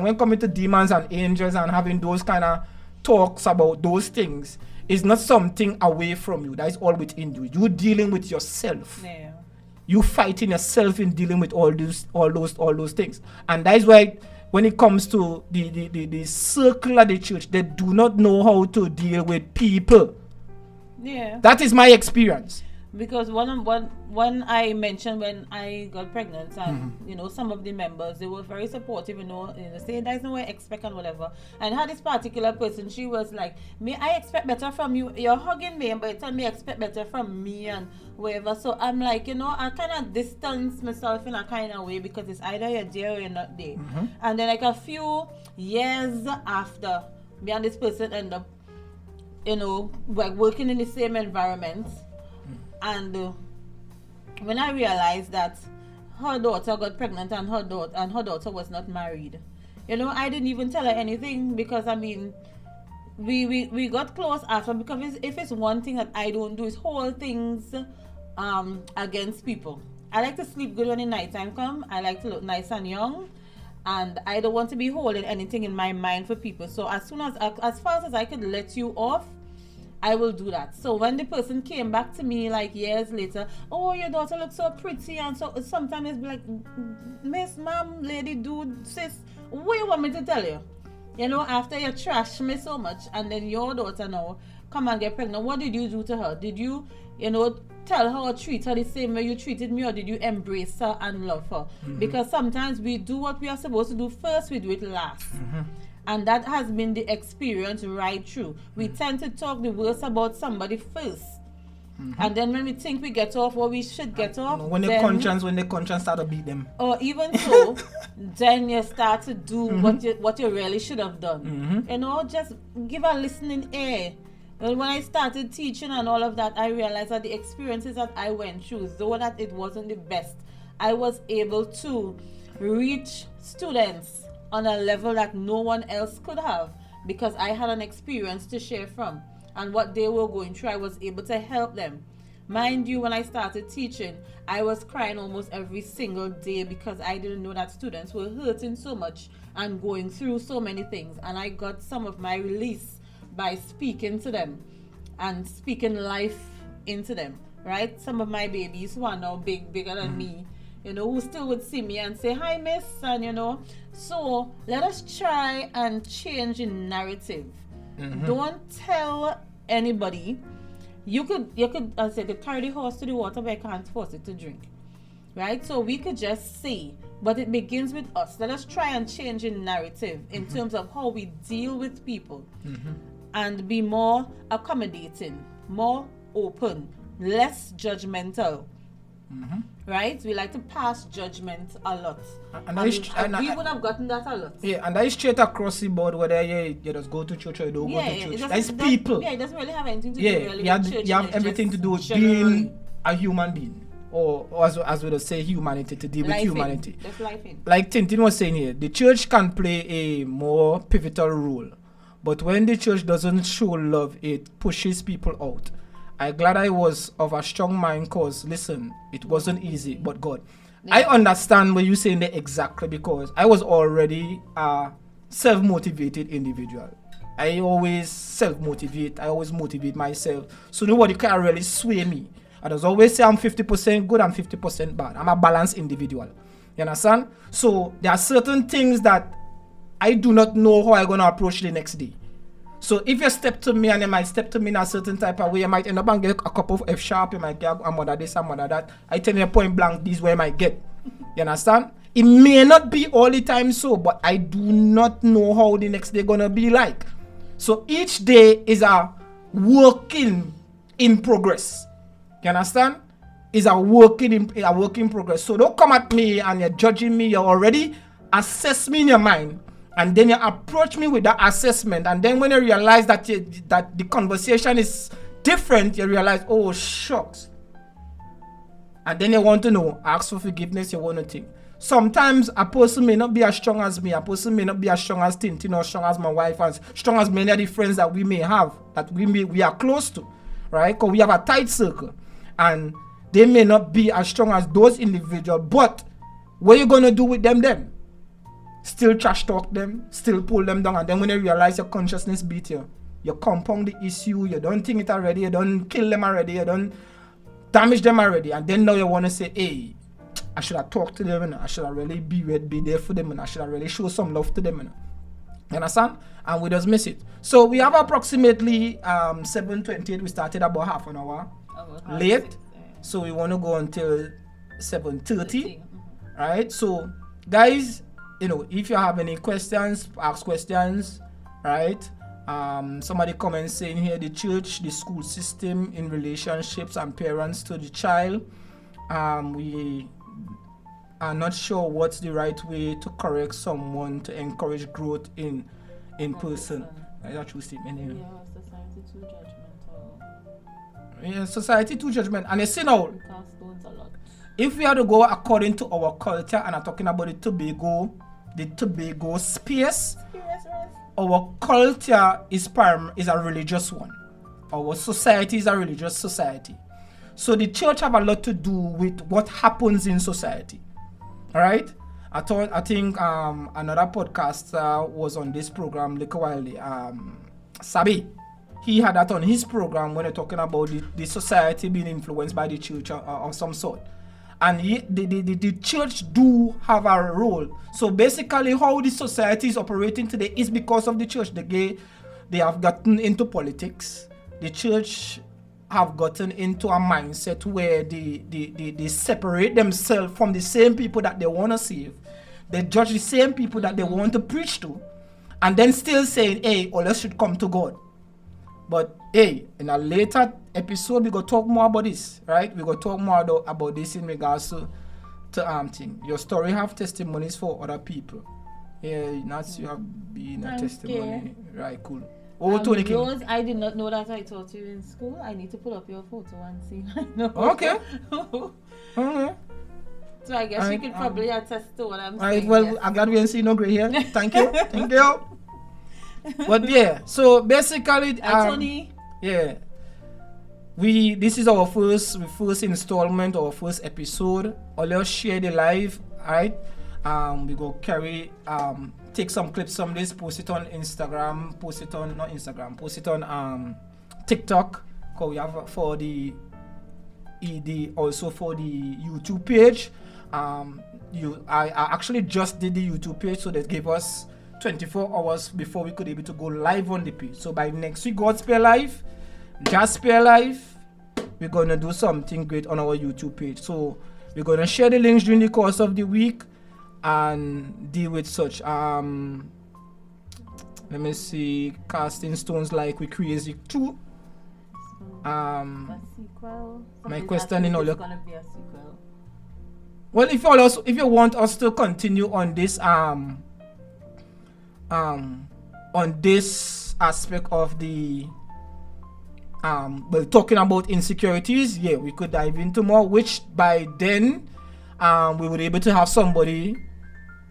Speaker 2: when coming to demons and angels and having those kind of talks about those things is not something away from you. That is all within you. You're dealing with yourself.
Speaker 3: Yeah.
Speaker 2: You fighting yourself in dealing with all those things. And that is why when it comes to the circle of the church, they do not know how to deal with people.
Speaker 3: Yeah.
Speaker 2: That is my experience.
Speaker 3: Because when I mentioned when I got pregnant, and some of the members, they were very supportive, saying there's no way I expect and whatever. And had this particular person, she was like, I expect better from you. You're hugging me, but you tell me expect better from me and whatever. So I'm like, I kind of distance myself in a kind of way, because it's either you're there or you're not there. And then like a few years after, me and this person end up, like working in the same environment. And when I realized that her daughter got pregnant and her daughter was not married, I didn't even tell her anything, because we got close after, because if it's one thing that I don't do is hold things against people. I like to sleep good when the nighttime come. I like to look nice and young, and I don't want to be holding anything in my mind for people. So as fast as I could let you off, I will do that. So when the person came back to me like years later, oh, your daughter looks so pretty, and so sometimes it's like, miss, mom, lady, dude, sis, what you want me to tell you? After you trash me so much, and then your daughter now come and get pregnant, what did you do to her? Did you, tell her or treat her the same way you treated me, or did you embrace her and love her? Because sometimes we do what we are supposed to do first, we do it last. And that has been the experience right through. We tend to talk the worst about somebody first. And then when we think we get off what we should get off,
Speaker 2: when the conscience start to beat them.
Speaker 3: Or even so, then you start to do what you really should have done. Just give a listening ear. And when I started teaching and all of that, I realized that the experiences that I went through, though that it wasn't the best, I was able to reach students on a level that no one else could have, because I had an experience to share from, and what they were going through, I was able to help them. Mind you, when I started teaching, I was crying almost every single day, because I didn't know that students were hurting so much and going through so many things, and I got some of my release by speaking to them and speaking life into them, right? Some of my babies who are now bigger than me, who still would see me and say, hi, miss, and so let us try and change the narrative. Don't tell anybody. You could as I said, carry the horse to the water, but I can't force it to drink, right? So we could just say, but it begins with us. Let us try and change the narrative in terms of how we deal with people, and be more accommodating, more open, less judgmental. Right? We like to pass judgment a lot.
Speaker 2: And
Speaker 3: We would have gotten that a lot.
Speaker 2: Yeah, and that is straight across the board, whether you just go to church or you don't go to church. That's people.
Speaker 3: Yeah, it doesn't really have anything to do really
Speaker 2: you have,
Speaker 3: with church.
Speaker 2: you have everything to do with being a human being. Or as we would say, humanity, to deal with humanity.
Speaker 3: Just life in.
Speaker 2: Like Tintin was saying here, the church can play a more pivotal role. But when the church doesn't show love, it pushes people out. I'm glad I was of a strong mind because, listen, it wasn't easy, but God. Yeah. I understand what you're saying there exactly, because I was already a self-motivated individual. I always self-motivate. I always motivate myself. So nobody can really sway me. I just always say I'm 50% good and 50% bad. I'm a balanced individual. You understand? So there are certain things that I do not know how I'm going to approach the next day. So if you step to me and you might step to me in a certain type of way, you might end up and get a couple of F sharp, you might get a mother this, a mother that. I tell you point blank, this is where you might get. You understand? It may not be all the time so, but I do not know how the next day going to be like. So each day is a working in progress. You understand? Is a work in progress. So don't come at me and you're judging me. You already assess me in your mind, and then you approach me with that assessment. And then when you realize that that the conversation is different, you realize, oh shucks. And then you want to know, ask for forgiveness. You want to think. Sometimes a person may not be as strong as me. A person may not be as strong as Tintin or strong as my wife, as strong as many of the friends that we may have, that we are close to, right? Because we have a tight circle. And they may not be as strong as those individuals, but what are you going to do with them then? Still trash talk them, still pull them down, and then when you realize your consciousness beat you, you compound the issue, you don't think it already, you don't kill them already, you don't damage them already, and then now you want to say, hey, I should have talked to them, and I should have really be there for them, and I should have really show some love to them. You understand? And we just miss it. So we have approximately 7:28. We started about half an hour late, so we want to go until 7:30. Right? So guys, if you have any questions, ask questions. Right? Somebody comments saying here, the church, the school system in relationships and parents to the child. We are not sure what's the right way to correct someone to encourage growth in person. That's true statement here.
Speaker 3: Society too judgmental.
Speaker 2: Yeah, society too judgmental. And you see now, if we are to go according to our culture, and I'm talking about the Tobago space, our culture is a religious one. Our society is a religious society. So the church have a lot to do with what happens in society. All right? I think another podcaster was on this program like a while. Sabi, he had that on his program when they're talking about the society being influenced by the church of some sort. And the church do have a role. So basically how the society is operating today is because of the church. They have gotten into politics. The church have gotten into a mindset where they separate themselves from the same people that they want to save. They judge the same people that they want to preach to, and then still saying, hey, all us should come to God. But hey, in a later episode, we're going to talk more about this, right? We're going to talk more about this in regards to thing. Your story have testimonies for other people. Yeah, not you have been a testimony. Right, cool. Tony King.
Speaker 3: Rose, I did not know that I taught you in school. I need to pull up your photo and see.
Speaker 2: Okay. Okay.
Speaker 3: So I guess you could probably attest to what I'm saying.
Speaker 2: Well, yes. I'm glad we didn't see no gray here. Thank you. Thank you. But yeah, so basically,
Speaker 3: Tony.
Speaker 2: Yeah. This is our first installment, our first episode. I'll share the live, alright? We go take some clips from this, post it on Instagram, post it on TikTok, because we have for the ED, also for the YouTube page. I actually just did the YouTube page, so they gave us 24 hours before we could be able to go live on the page. So by next week, God's Spare Life, Just Spare Life, we're gonna do something great on our YouTube page. So we're gonna share the links during the course of the week and deal with such let me see, casting stones like we crazy too.
Speaker 3: A sequel.
Speaker 2: My question in all
Speaker 3: is
Speaker 2: your
Speaker 3: gonna be a sequel.
Speaker 2: well, if you want us to continue on this on this aspect of the well, talking about insecurities, yeah, we could dive into more, which by then we would be able to have somebody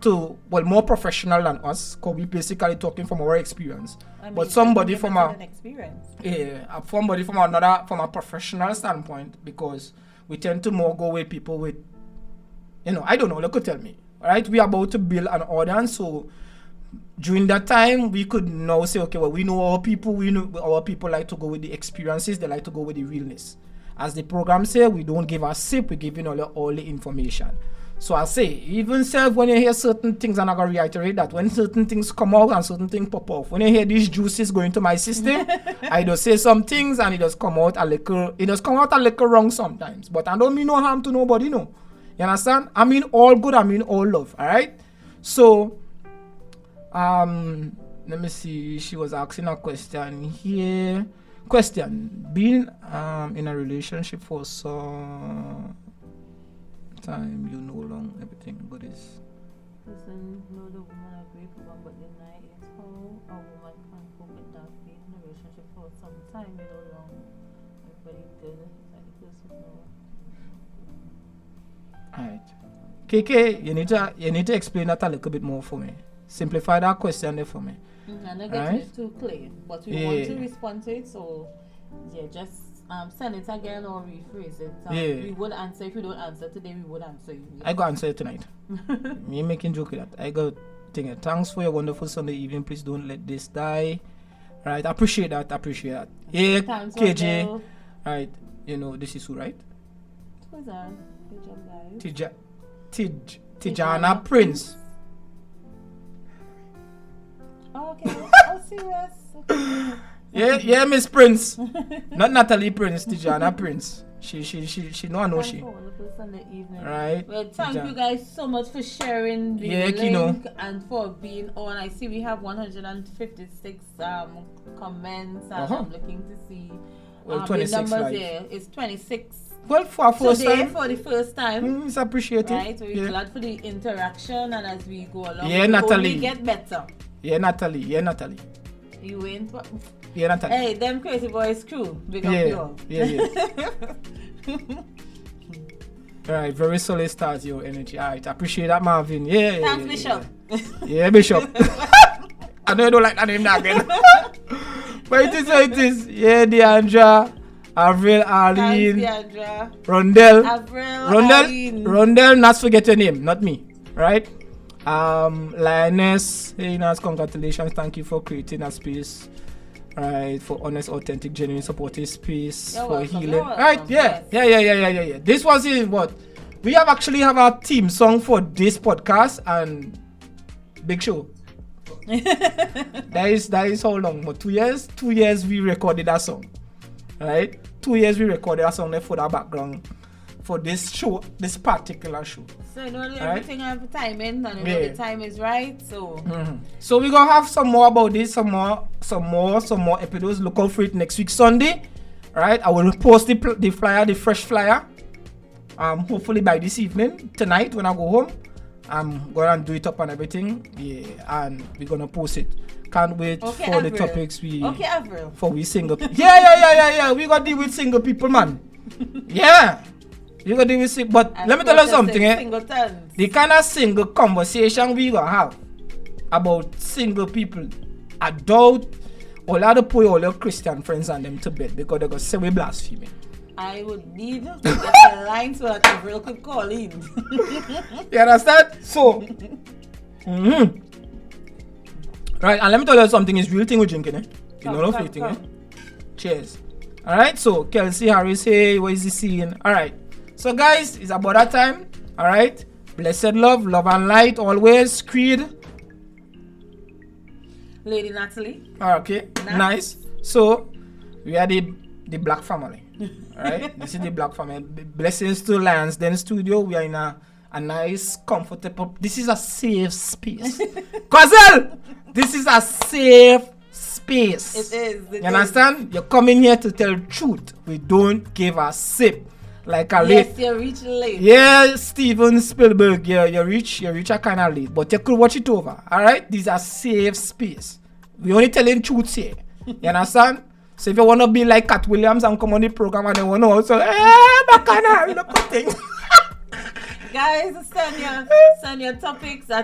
Speaker 2: more professional than us, because we basically talking from our experience. But somebody from somebody from a professional standpoint, because we tend to more go with people with, I don't know, they could tell me, right? We are about to build an audience, so during that time we could now say, okay, well, we know our people like to go with the experiences, they like to go with the realness. As the program say, we don't give a sip, we give all the information. So I say, even self, when you hear certain things, and I'm going to reiterate that, when certain things come out and certain things pop off, when you hear these juices go into my system, I just say some things and it does come out a little wrong sometimes. But I don't mean no harm to nobody, no. You understand? I mean all good, I mean all love, alright? So, let me see, she was asking a question here. Question, being in a relationship for some time, you no longer everything but is.
Speaker 3: Listen, know the woman a great woman, but the night is how a woman can cope with that being in a relationship for some time, you know, long. Everybody good, and the person know.
Speaker 2: Alright. KK, you need to explain that a little bit more for me. Simplify that question there for me.
Speaker 3: And I get it too clear, but we want to respond to it, so yeah, just send it again or rephrase it. We would answer. If you don't answer today, we would answer you. Yeah.
Speaker 2: I go answer it tonight. Me making joke with that. I go think it. Thanks for your wonderful Sunday evening. Please don't let this die. Right, I appreciate that. Yeah,
Speaker 3: thanks,
Speaker 2: KJ.
Speaker 3: Wendell.
Speaker 2: Right, this is who, right?
Speaker 3: Who's that? Good job, guys.
Speaker 2: Tijana Prince.
Speaker 3: Oh, okay. Oh, serious. Okay.
Speaker 2: Yeah, Miss Prince. Not Natalie Prince, Tijana Prince. She know she.
Speaker 3: Sunday evening.
Speaker 2: Right.
Speaker 3: Well, thank you guys so much for sharing the link and for being on. I see we have 156 comments, and I'm looking to see
Speaker 2: well,
Speaker 3: the numbers
Speaker 2: live.
Speaker 3: here. It's 26.
Speaker 2: Well, for the
Speaker 3: first time.
Speaker 2: It's appreciated.
Speaker 3: Right, so we're glad for the interaction, and as we go along,
Speaker 2: yeah,
Speaker 3: we
Speaker 2: Natalie.
Speaker 3: only get better.
Speaker 2: Yeah, Natalie.
Speaker 3: You win.
Speaker 2: Yeah, Natalie.
Speaker 3: Hey, them crazy boys crew. Big up you all.
Speaker 2: Yeah. Alright, very solid start, your energy. Alright, I appreciate that, Marvin. Yeah.
Speaker 3: Thanks, Bishop.
Speaker 2: Yeah, Bishop. I know you don't like that name now again. But it is what it is. Yeah, Deandra, Avril, Arlene, Rondell. Rondell, not forget your name, not me. Right? Lioness, hey, Nas, congratulations. Thank you for creating a space. Right, for honest, authentic, genuine, supportive space for healing. Right, yeah. This was in what we actually have our theme song for this podcast and big show. that is how long? But 2 years? 2 years we recorded that song. Right? 2 years we recorded that song there for that background for this show, this particular show.
Speaker 3: So everything have timing and the time is right. So
Speaker 2: so we're gonna have some more about this, some more episodes. Look out for it next week Sunday. Right? I will post the flyer, the fresh flyer. Hopefully by this evening, tonight when I go home. I'm gonna do it up and everything. Yeah, and we're gonna post it. Can't wait for Avril. The topics
Speaker 3: Avril.
Speaker 2: For we single yeah. We gotta deal with single people, man. Yeah. You gotta deal with single, but let me tell you something, the kind of single conversation we gonna have about single people, I doubt all of the put all your Christian friends and them to bed because they're gonna say we blaspheming.
Speaker 3: I would need to get a line so that Avril could call in.
Speaker 2: You understand? So, right, and let me tell you something, it's real thing we're drinking, eh? You know, no fake thing, eh? Cheers. Alright, so Kelsey Harris, hey, what is the scene? Alright, so guys, it's about that time. Alright, blessed love and light always. Creed.
Speaker 3: Lady Natalie.
Speaker 2: Okay, nice. So, we are the black family. Alright, this is the black family. Blessings to Lions Den Studio. We are in a nice, comfortable. This is a safe space. Kazel, this is a safe space.
Speaker 3: It is.
Speaker 2: You understand? You're coming here to tell truth. We don't give a sip. Like a
Speaker 3: Yes,
Speaker 2: late.
Speaker 3: you reach late.
Speaker 2: Yeah, Steven Spielberg, yeah, you reach a kind of late, but you could watch it over. All right, these are safe space. We only telling truths here. You understand? So if you wanna be like Cat Williams and come on the program and they wanna also, bacana, look at thing.
Speaker 3: Guys, send your topics at